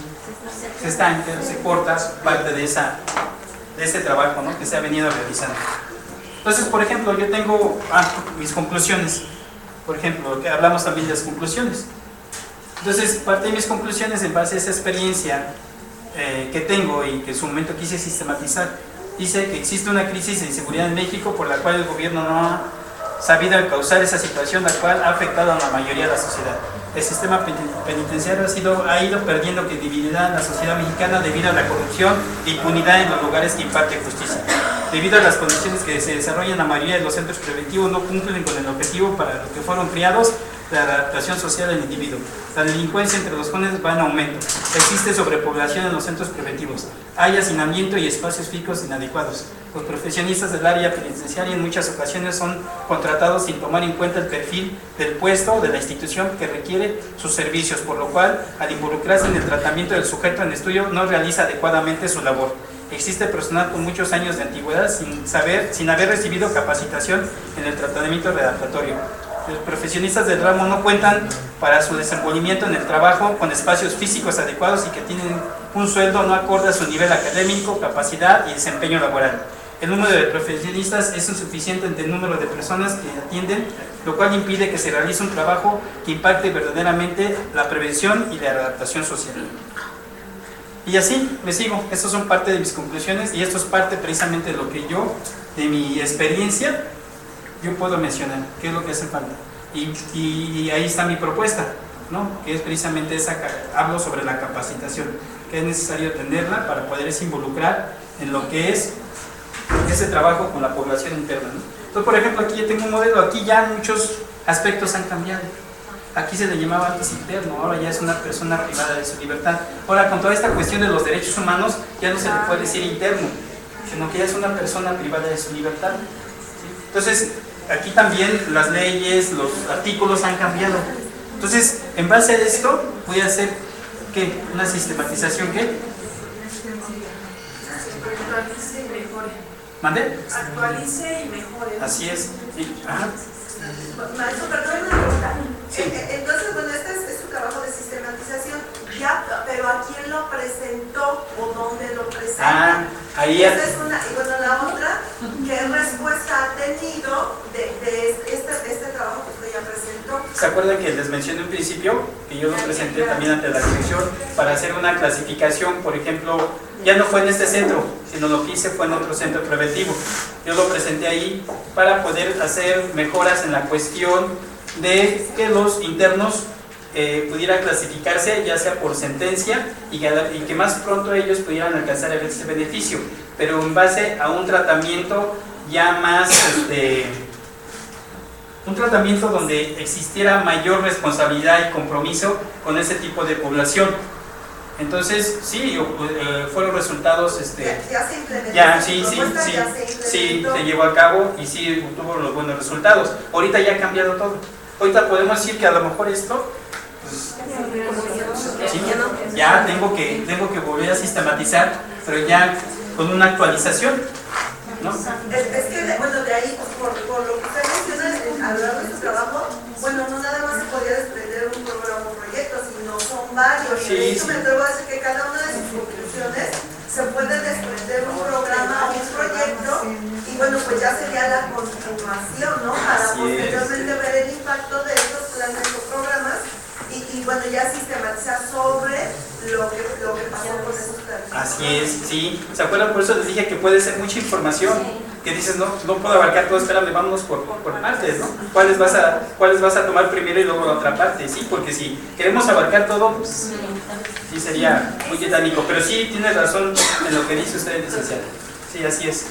se estanca, se corta parte de este trabajo, ¿no?, que se ha venido realizando. Entonces, por ejemplo, yo tengo mis conclusiones, por ejemplo, que hablamos también de las conclusiones. Entonces, parte de mis conclusiones en base a esa experiencia que tengo y que en su momento quise sistematizar, dice que existe una crisis de inseguridad en México por la cual el gobierno no ha sabido causar esa situación, la cual ha afectado a la mayoría de la sociedad. El sistema penitenciario ha ido perdiendo credibilidad en la sociedad mexicana debido a la corrupción e impunidad en los lugares que imparte justicia. debido a las condiciones que se desarrollan, la mayoría de los centros preventivos no cumplen con el objetivo para lo que fueron creados, la adaptación social del individuo. La delincuencia entre los jóvenes va en aumento. Existe sobrepoblación en los centros preventivos. Hay hacinamiento y espacios físicos inadecuados. Los profesionistas del área penitenciaria en muchas ocasiones son contratados sin tomar en cuenta el perfil del puesto o de la institución que requiere sus servicios, por lo cual, al involucrarse en el tratamiento del sujeto en estudio, no realiza adecuadamente su labor. Existe personal con muchos años de antigüedad sin haber recibido capacitación en el tratamiento readaptatorio. Los profesionistas del ramo no cuentan para su desenvolvimiento en el trabajo con espacios físicos adecuados y que tienen un sueldo no acorde a su nivel académico, capacidad y desempeño laboral. El número de profesionistas es insuficiente ante el número de personas que atienden, lo cual impide que se realice un trabajo que impacte verdaderamente la prevención y la adaptación social. Y así me sigo. Estas son parte de mis conclusiones y esto es parte precisamente de lo que yo, de mi experiencia, yo puedo mencionar, qué es lo que hace falta. Y ahí está mi propuesta, ¿no? Que es precisamente esa, hablo sobre la capacitación, que es necesario tenerla para poderse involucrar en lo que es ese trabajo con la población interna, ¿no? Entonces, por ejemplo, aquí yo tengo un modelo, aquí ya muchos aspectos han cambiado. Aquí se le llamaba antes interno, ahora ya es una persona privada de su libertad. Ahora, con toda esta cuestión de los derechos humanos, ya no se le puede decir interno, sino que ya es una persona privada de su libertad. ¿Sí? Entonces, aquí también las leyes, los artículos han cambiado. Entonces, en base a esto, voy a hacer, ¿qué? Una sistematización, ¿qué? Actualice y mejore. ¿Mande? Actualice y mejore. Así es. Sí. Ajá. Maestro, perdón una pregunta. Sí. Entonces, bueno, este es su trabajo de sistematización, ya, pero ¿a quién lo presentó o dónde lo presentó? Ahí Esa es una. Y bueno, la otra, ¿qué respuesta ha tenido de este trabajo que usted ya presentó? ¿Se acuerdan que les mencioné en principio que yo lo presenté también ante la dirección para hacer una clasificación? Por ejemplo, ya no fue en este centro, sino lo que hice fue en otro centro preventivo. Yo lo presenté ahí para poder hacer mejoras en la cuestión de que los internos pudieran clasificarse ya sea por sentencia y que más pronto ellos pudieran alcanzar ese beneficio, pero en base a un tratamiento ya más un tratamiento donde existiera mayor responsabilidad y compromiso con ese tipo de población. Entonces, sí, fueron resultados, ya se implementó. Sí, se llevó a cabo y sí tuvo los buenos resultados. Ahorita ya ha cambiado todo. Ahorita podemos decir que a lo mejor esto, pues, sí, ya tengo que volver a sistematizar, pero ya con una actualización, ¿no? Es que, bueno, de ahí, por lo que usted menciona a lo largo de su trabajo, bueno, no nada más se podía desprender un programa o proyecto, sino son varios. Y de hecho me atrevo a decir que cada una de sus conclusiones se puede desprender un programa o un proyecto, y bueno, pues ya sería la continuación, ¿no? Para posteriormente ver el impacto de estos planes o programas y bueno, ya sistematizar sobre lo que pasó con esos planes. Así es, sí. ¿Se acuerdan? Por eso les dije que puede ser mucha información. Que dices, no puedo abarcar todo, espérame, vámonos por partes, ¿no? ¿Cuáles vas a tomar primero y luego la otra parte? Sí, porque si queremos abarcar todo, pues sí sería muy titánico. Pero sí, tienes razón en lo que dice usted, licenciado. Sí, así es.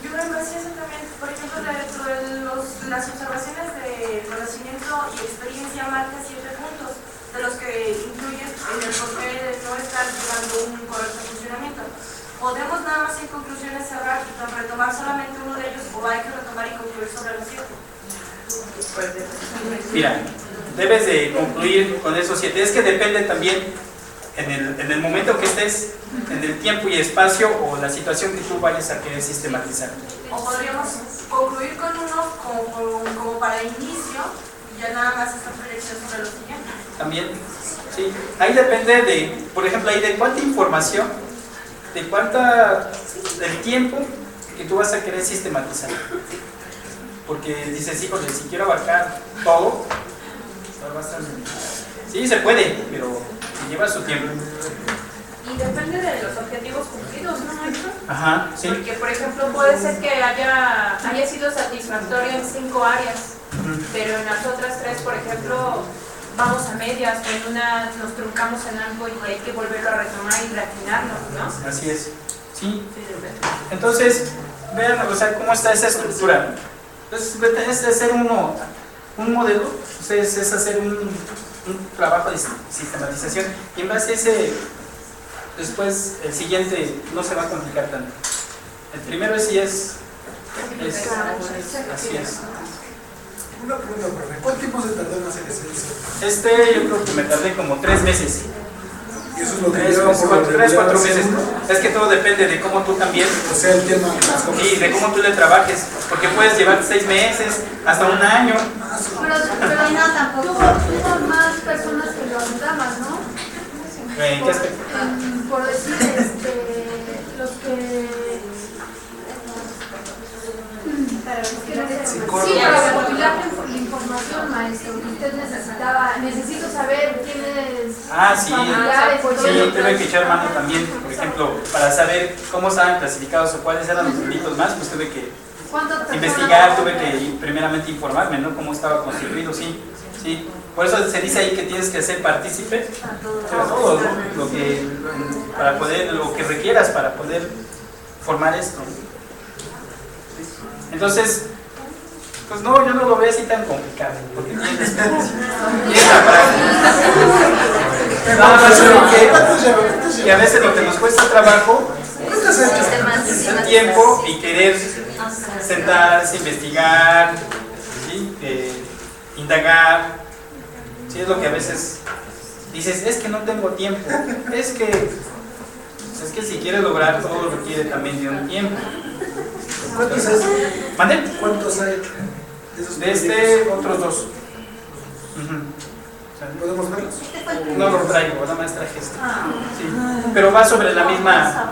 Yo me base eso también, por ejemplo, dentro de las observaciones de conocimiento y experiencia marca 7 puntos, de los que incluyen en el porqué de no estar llevando un correcto funcionamiento. ¿Podemos nada más en conclusiones cerrar y retomar solamente uno de ellos o hay que retomar y concluir sobre los 7? Mira, debes de concluir con esos 7. Es que depende también en el momento que estés, en el tiempo y espacio o la situación que tú vayas a querer sistematizar. O podríamos concluir con uno como para inicio y ya nada más esta proyección sobre los siguientes. También, sí. Ahí depende de, por ejemplo, ahí de cuánta información, del tiempo que tú vas a querer sistematizar. Porque dices, híjole, si quiero abarcar todo, sí se puede, pero lleva su tiempo. Y depende de los objetivos cumplidos, ¿no, maestro? Ajá, sí. Porque, por ejemplo, puede ser que haya sido satisfactorio en 5 áreas, pero en las otras 3, por ejemplo, vamos a medias, o en una nos truncamos en algo y hay que volverlo a retomar y reafinarlo, ¿no? Así es. ¿sí? Entonces, vean, o sea, cómo está esa estructura. Entonces, es hacer un modelo, entonces es hacer un trabajo de sistematización, y en base a ese, después el siguiente no se va a complicar tanto. El primero sí es así es. Una pregunta, profe. ¿Cuánto tiempo se tardó en hacer ese? Yo creo que me tardé como 3 meses. Y eso es lo que 3, lleva por lo 4 meses. Es que todo depende de cómo tú también. O sea, el tema de las cosas. Sí, de cómo tú le trabajes. Porque puedes llevar 6 meses, hasta 1 año. Pero no, tampoco hubo más personas que lo ayudaban, ¿no? ¿En qué aspecto? Por decir, los que... Sí, para recopilar la información, maestro, que usted necesitaba, necesito saber quiénes Sí, familiares, sí, tuve que echar mano también, por ejemplo, para saber cómo estaban clasificados o cuáles eran los delitos más, pues tuve que investigar, tuve que primeramente informarme, ¿no? Cómo estaba constituido, sí. Por eso se dice ahí que tienes que ser partícipe de todo, ¿no? Lo que requieras para poder formar esto. Entonces, pues no, yo no lo veo así tan complicado, porque tienes experiencia, tienes la práctica. Y a veces lo que nos cuesta trabajo es el tiempo y querer sentarse, investigar, ¿sí? Indagar. Sí, es lo que a veces dices, es que no tengo tiempo, es que si quieres lograr todo requiere también de un tiempo. ¿Cuántos hay? ¿Mande? ¿Cuántos hay? De otros 2. ¿Podemos verlos? No lo traigo, nada más traje este. Sí. Pero va sobre la misma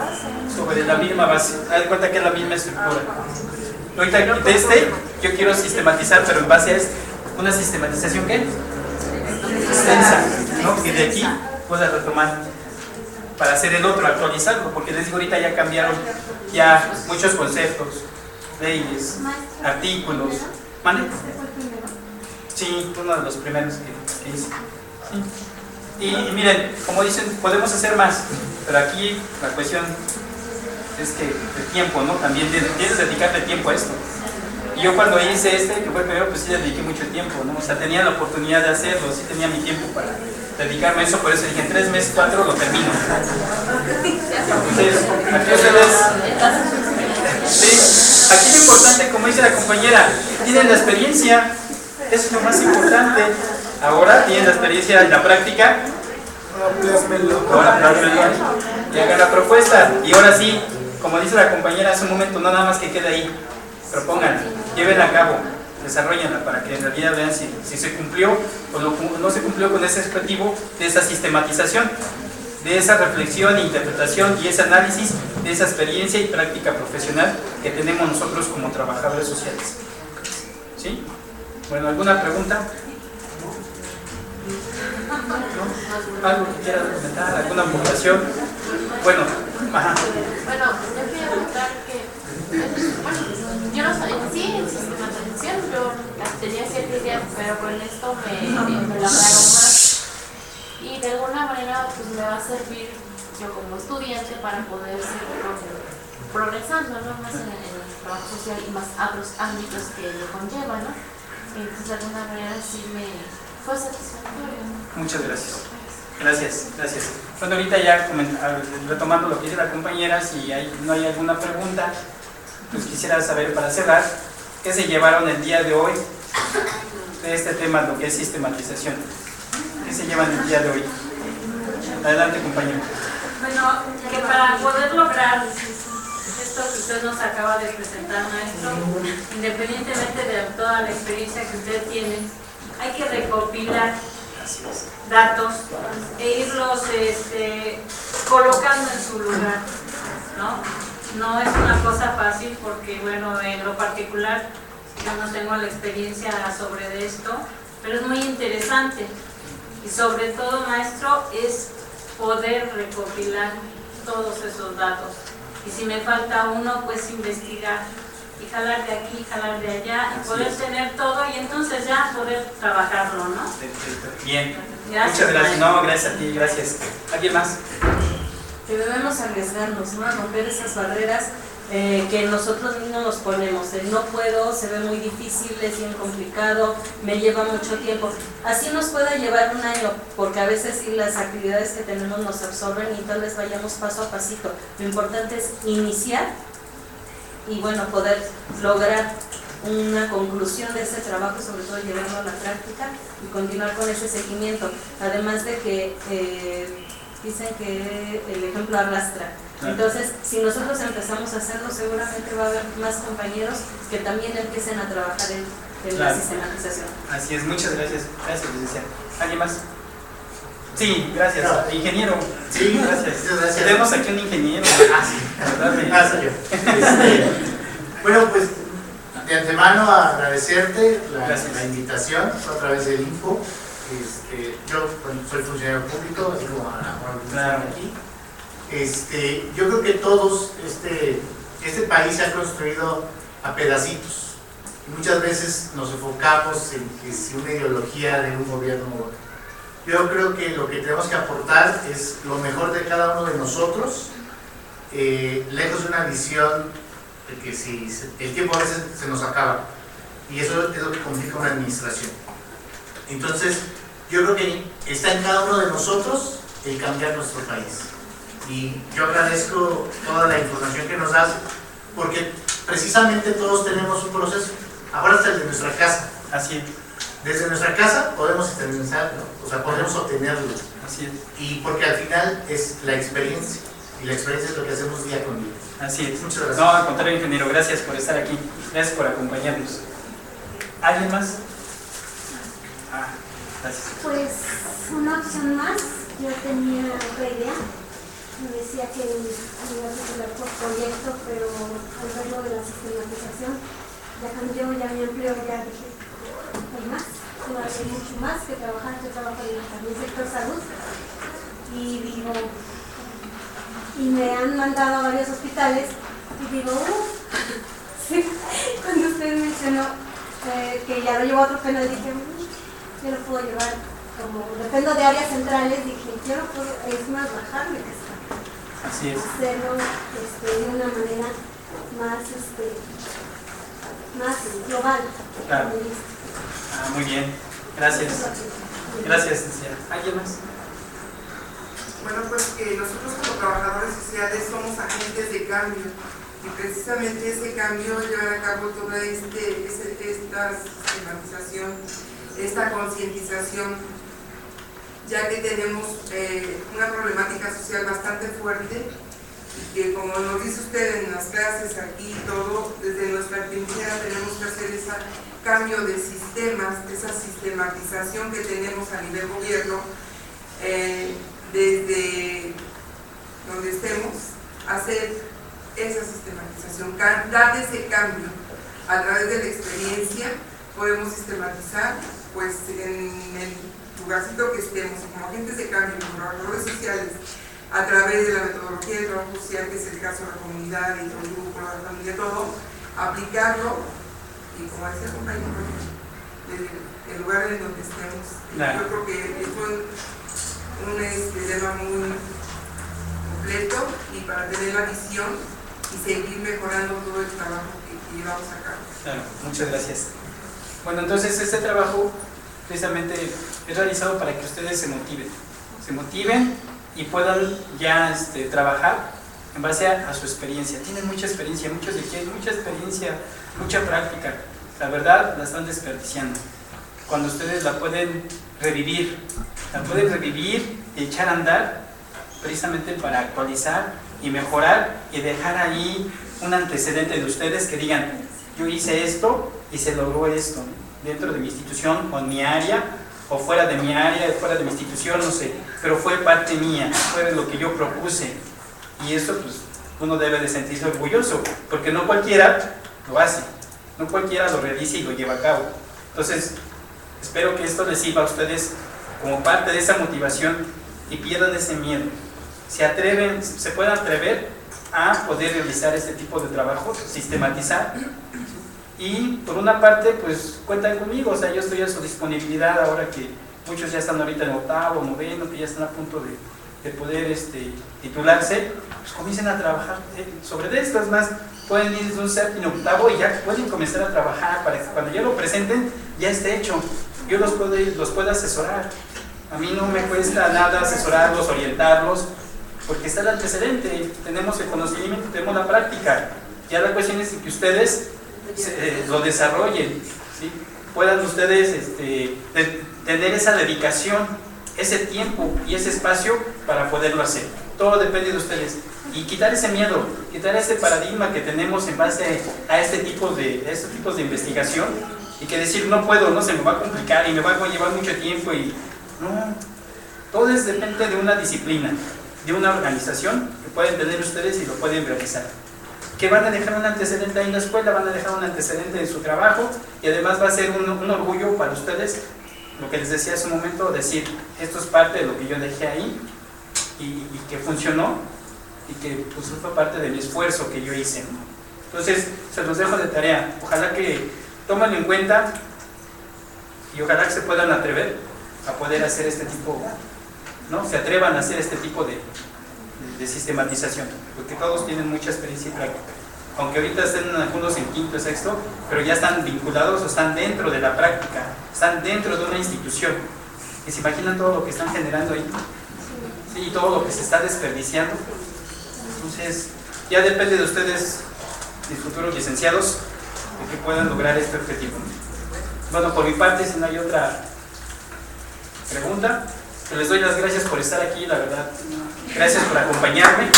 base. Haz de cuenta que es la misma estructura. Ahorita de yo quiero sistematizar, pero en base a una sistematización ¿qué? Extensa, ¿no? Y de aquí pueda retomar para hacer el otro, actualizarlo, porque les digo, ahorita ya cambiaron ya muchos conceptos, leyes, artículos. ¿Mande? Sí, uno de los primeros que hice. Sí. Y miren, como dicen, podemos hacer más, pero aquí la cuestión es que el tiempo, ¿no? También tienes que dedicarle tiempo a esto. Y yo cuando hice que fue el primero, pues sí le dediqué mucho tiempo, ¿no? O sea, tenía la oportunidad de hacerlo, sí tenía mi tiempo para dedicarme a eso, por eso dije, en 3 meses, 4 lo termino. Entonces, aquí ustedes... Sí, aquí lo importante, como dice la compañera, tienen la experiencia, eso es lo más importante. Ahora tienen la experiencia y la práctica. Ahora plásmenlo y hagan la propuesta. Y ahora sí, como dice la compañera hace un momento, no nada más que quede ahí. Propongan, llévenla a cabo, desarrollenla para que en realidad vean si se cumplió o no se cumplió con ese objetivo de esa sistematización, de esa reflexión, interpretación y ese análisis de esa experiencia y práctica profesional que tenemos nosotros como trabajadores sociales. ¿Sí? Bueno, ¿alguna pregunta? ¿No? ¿Algo que quieras comentar? ¿Alguna aportación? Bueno, ajá. Bueno, yo quería preguntar yo no sabía, sí, en sistematización yo tenía cierta idea, pero con esto me labraron más. Y de alguna manera pues me va a servir yo como estudiante para poder seguir progresando, ¿no? Más en el trabajo social y más otros ámbitos que lo conllevan, ¿no? Entonces de alguna manera sí me fue satisfactorio, ¿no? Muchas gracias. Gracias. Bueno, ahorita ya retomando lo que dice la compañera, si no hay alguna pregunta, pues quisiera saber para cerrar, ¿qué se llevaron el día de hoy de este tema, lo que es sistematización? ¿Qué se llevan el día de hoy? Adelante, compañero. Bueno, que para poder lograr esto que usted nos acaba de presentar, maestro, independientemente de toda la experiencia que usted tiene, hay que recopilar datos e irlos colocando en su lugar, ¿no? No es una cosa fácil porque, bueno, en lo particular yo no tengo la experiencia sobre esto, pero es muy interesante y sobre todo, maestro, es poder recopilar todos esos datos y si me falta uno, pues investigar y jalar de aquí, jalar de allá y poder tener todo y entonces ya poder trabajarlo, ¿no? Bien, Gracias, muchas gracias. maestro. No, gracias a ti, gracias. ¿Alguien más? que debemos arriesgarnos, ¿no? A romper esas barreras que nosotros mismos nos ponemos. El no puedo, se ve muy difícil, es bien complicado, me lleva mucho tiempo. Así nos puede llevar un año, porque a veces sí las actividades que tenemos nos absorben y tal vez vayamos paso a pasito. Lo importante es iniciar y bueno, poder lograr una conclusión de ese trabajo, sobre todo llevarlo a la práctica y continuar con ese seguimiento. Además de que dicen que el ejemplo arrastra. Entonces, si nosotros empezamos a hacerlo, seguramente va a haber más compañeros que también empiecen a trabajar en la sistematización. Así es, muchas gracias. Gracias, licenciada. ¿Alguien más? Sí, gracias. No. Ingeniero. Sí, gracias. Gracias. Tenemos aquí un ingeniero. Soy yo. Bueno, pues de antemano agradecerte la invitación a través del info. Yo soy funcionario público, así como ahora aquí. Yo creo que todos, este país se ha construido a pedacitos. Y muchas veces nos enfocamos en que si una ideología de un gobierno u otro. Yo creo que lo que tenemos que aportar es lo mejor de cada uno de nosotros, lejos de una visión de que si el tiempo a veces se nos acaba. Y eso es lo que complica una administración. Entonces, yo creo que está en cada uno de nosotros el cambiar nuestro país. Y yo agradezco toda la información que nos das, porque precisamente todos tenemos un proceso. Ahora hasta el de nuestra casa. Así es. Desde nuestra casa podemos exteriorizar, ¿no? O sea, podemos obtenerlo. Así es. Y porque al final es la experiencia. Y la experiencia es lo que hacemos día con día. Así es. Muchas gracias. No, al contrario, ingeniero, gracias por estar aquí. Gracias por acompañarnos. ¿Alguien más? Gracias. Pues una opción más, yo tenía otra idea. Me decía que iba a titular por proyecto, pero al ver lo de la sistematización, ya cambió, ya mi empleo, ya dije, hay más, iba a hacer mucho más que trabajar. Yo trabajo en el sector salud y digo, y me han mandado a varios hospitales y digo, sí, cuando usted mencionó que ya lo llevo a otro penal, dije, yo lo puedo llevar, como dependo de áreas centrales, dije, yo lo puedo, es más, bajarme que así es. Hacerlo de una manera más, más global. Claro. Muy bien. Gracias. Gracias, licenciada. ¿Alguien más? Bueno, pues que nosotros como trabajadores sociales somos agentes de cambio y precisamente ese cambio llevar a cabo toda esta sistematización, esta concientización, ya que tenemos una problemática social bastante fuerte y que, como nos dice usted en las clases aquí y todo, desde nuestra trinchera tenemos que hacer ese cambio de sistemas, esa sistematización que tenemos a nivel gobierno, desde donde estemos, hacer esa sistematización, dar ese cambio a través de la experiencia. Podemos sistematizar pues en el lugarcito que estemos, como agentes de cambio, como trabajadores sociales, a través de la metodología del trabajo social, que es el caso de la comunidad, y el grupo, la familia, todo, aplicarlo, y como decía el compañero, el lugar en donde estemos. Claro. Yo creo que esto es un tema muy completo, y para tener la visión y seguir mejorando todo el trabajo que llevamos a cabo. Claro, muchas gracias. Bueno, entonces este trabajo precisamente es realizado para que ustedes se motiven y puedan ya trabajar en base a su experiencia. Tienen mucha experiencia, muchos de ustedes, mucha experiencia, mucha práctica. La verdad, la están desperdiciando. Cuando ustedes la pueden revivir y echar a andar, precisamente para actualizar y mejorar y dejar ahí un antecedente de ustedes que digan, yo hice esto y se logró esto dentro de mi institución o en mi área, o fuera de mi área, fuera de mi institución, no sé, pero fue parte mía, fue lo que yo propuse. Y eso pues uno debe de sentirse orgulloso, porque no cualquiera lo hace, no cualquiera lo realiza y lo lleva a cabo. Entonces, espero que esto les sirva a ustedes como parte de esa motivación y pierdan ese miedo. Se puedan atrever a poder realizar este tipo de trabajo, sistematizar. Y por una parte, pues cuentan conmigo, o sea, yo estoy a su disponibilidad ahora que muchos ya están ahorita en octavo, noveno, que ya están a punto de poder titularse, pues comiencen a trabajar sobre esto. Es más, pueden ir desde un séptimo, octavo y ya pueden comenzar a trabajar para que cuando ya lo presenten ya esté hecho. Yo los puedo asesorar. A mí no me cuesta nada asesorarlos, orientarlos, porque está el antecedente, tenemos el conocimiento, tenemos la práctica. Ya la cuestión es que ustedes lo desarrollen, ¿sí? Puedan ustedes tener esa dedicación, ese tiempo y ese espacio para poderlo hacer. Todo depende de ustedes. Y quitar ese miedo, quitar ese paradigma que tenemos en base a estos tipos de investigación, y que decir no puedo, no se me va a complicar y me va a llevar mucho tiempo. Y no, todo depende de una disciplina, de una organización que pueden tener ustedes y lo pueden realizar. Que van a dejar un antecedente ahí en la escuela, van a dejar un antecedente en su trabajo, y además va a ser un orgullo para ustedes, lo que les decía hace un momento, decir, esto es parte de lo que yo dejé ahí y que funcionó, y que pues fue parte de mi esfuerzo que yo hice, ¿no? Entonces, se los dejo de tarea. Ojalá que tomen en cuenta y ojalá que se puedan atrever a poder hacer este tipo, ¿no? Se atrevan a hacer este tipo de sistematización, porque todos tienen mucha experiencia y práctica, aunque ahorita estén algunos en quinto, sexto, pero ya están vinculados o están dentro de la práctica, están dentro de una institución, y se imaginan todo lo que están generando ahí, ¿sí? Y todo lo que se está desperdiciando. Entonces ya depende de ustedes, mis futuros licenciados, de que puedan lograr este objetivo. Bueno, por mi parte, si no hay otra pregunta, les doy las gracias por estar aquí, la verdad. Gracias por acompañarme.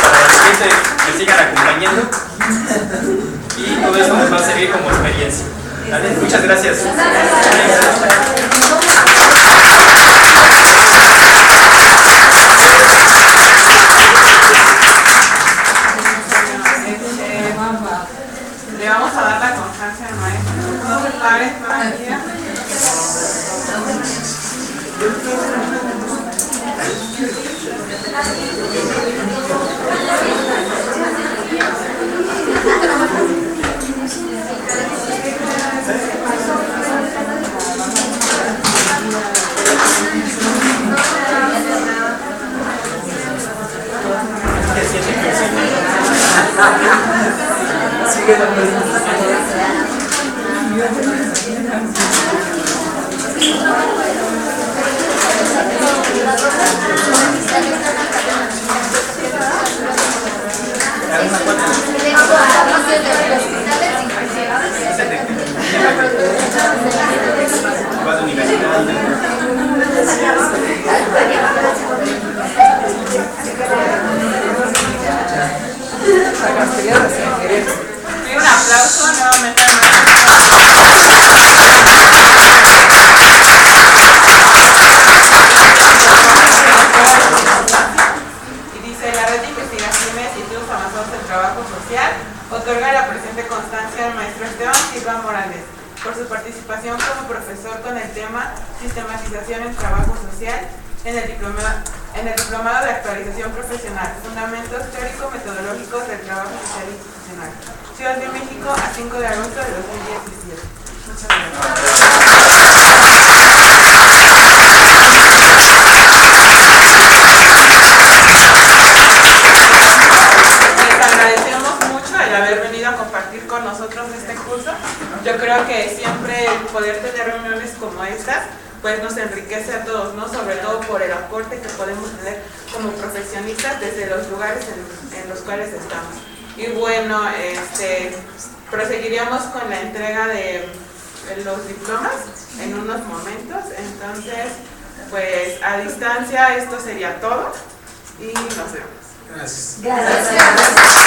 Para la siguiente me sigan acompañando y todo esto nos va a servir como experiencia. ¿Vale? Muchas gracias. Le vamos a dar la constancia al maestro. No se pare, María. Un aplauso nuevamente al y dice: la red de investigaciones y estudios avanzados del trabajo social otorga la presente constancia al maestro Esteban Silva Morales por su participación como profesor con el tema Sistematización en Trabajo Social en el diplomado de actualización profesional, fundamentos teórico-metodológicos del trabajo social institucional, Ciudad de México, a 5 de agosto de 2017. Muchas Les agradecemos mucho el haber venido a compartir con nosotros este curso. Yo creo que siempre el poder tener reuniones como estas pues nos enriquece a todos, ¿no? Sobre todo por el aporte que podemos tener como profesionistas desde los lugares en los cuales estamos. Y bueno, proseguiríamos con la entrega de los diplomas en unos momentos. Entonces, pues a distancia esto sería todo y nos vemos. Gracias. Gracias.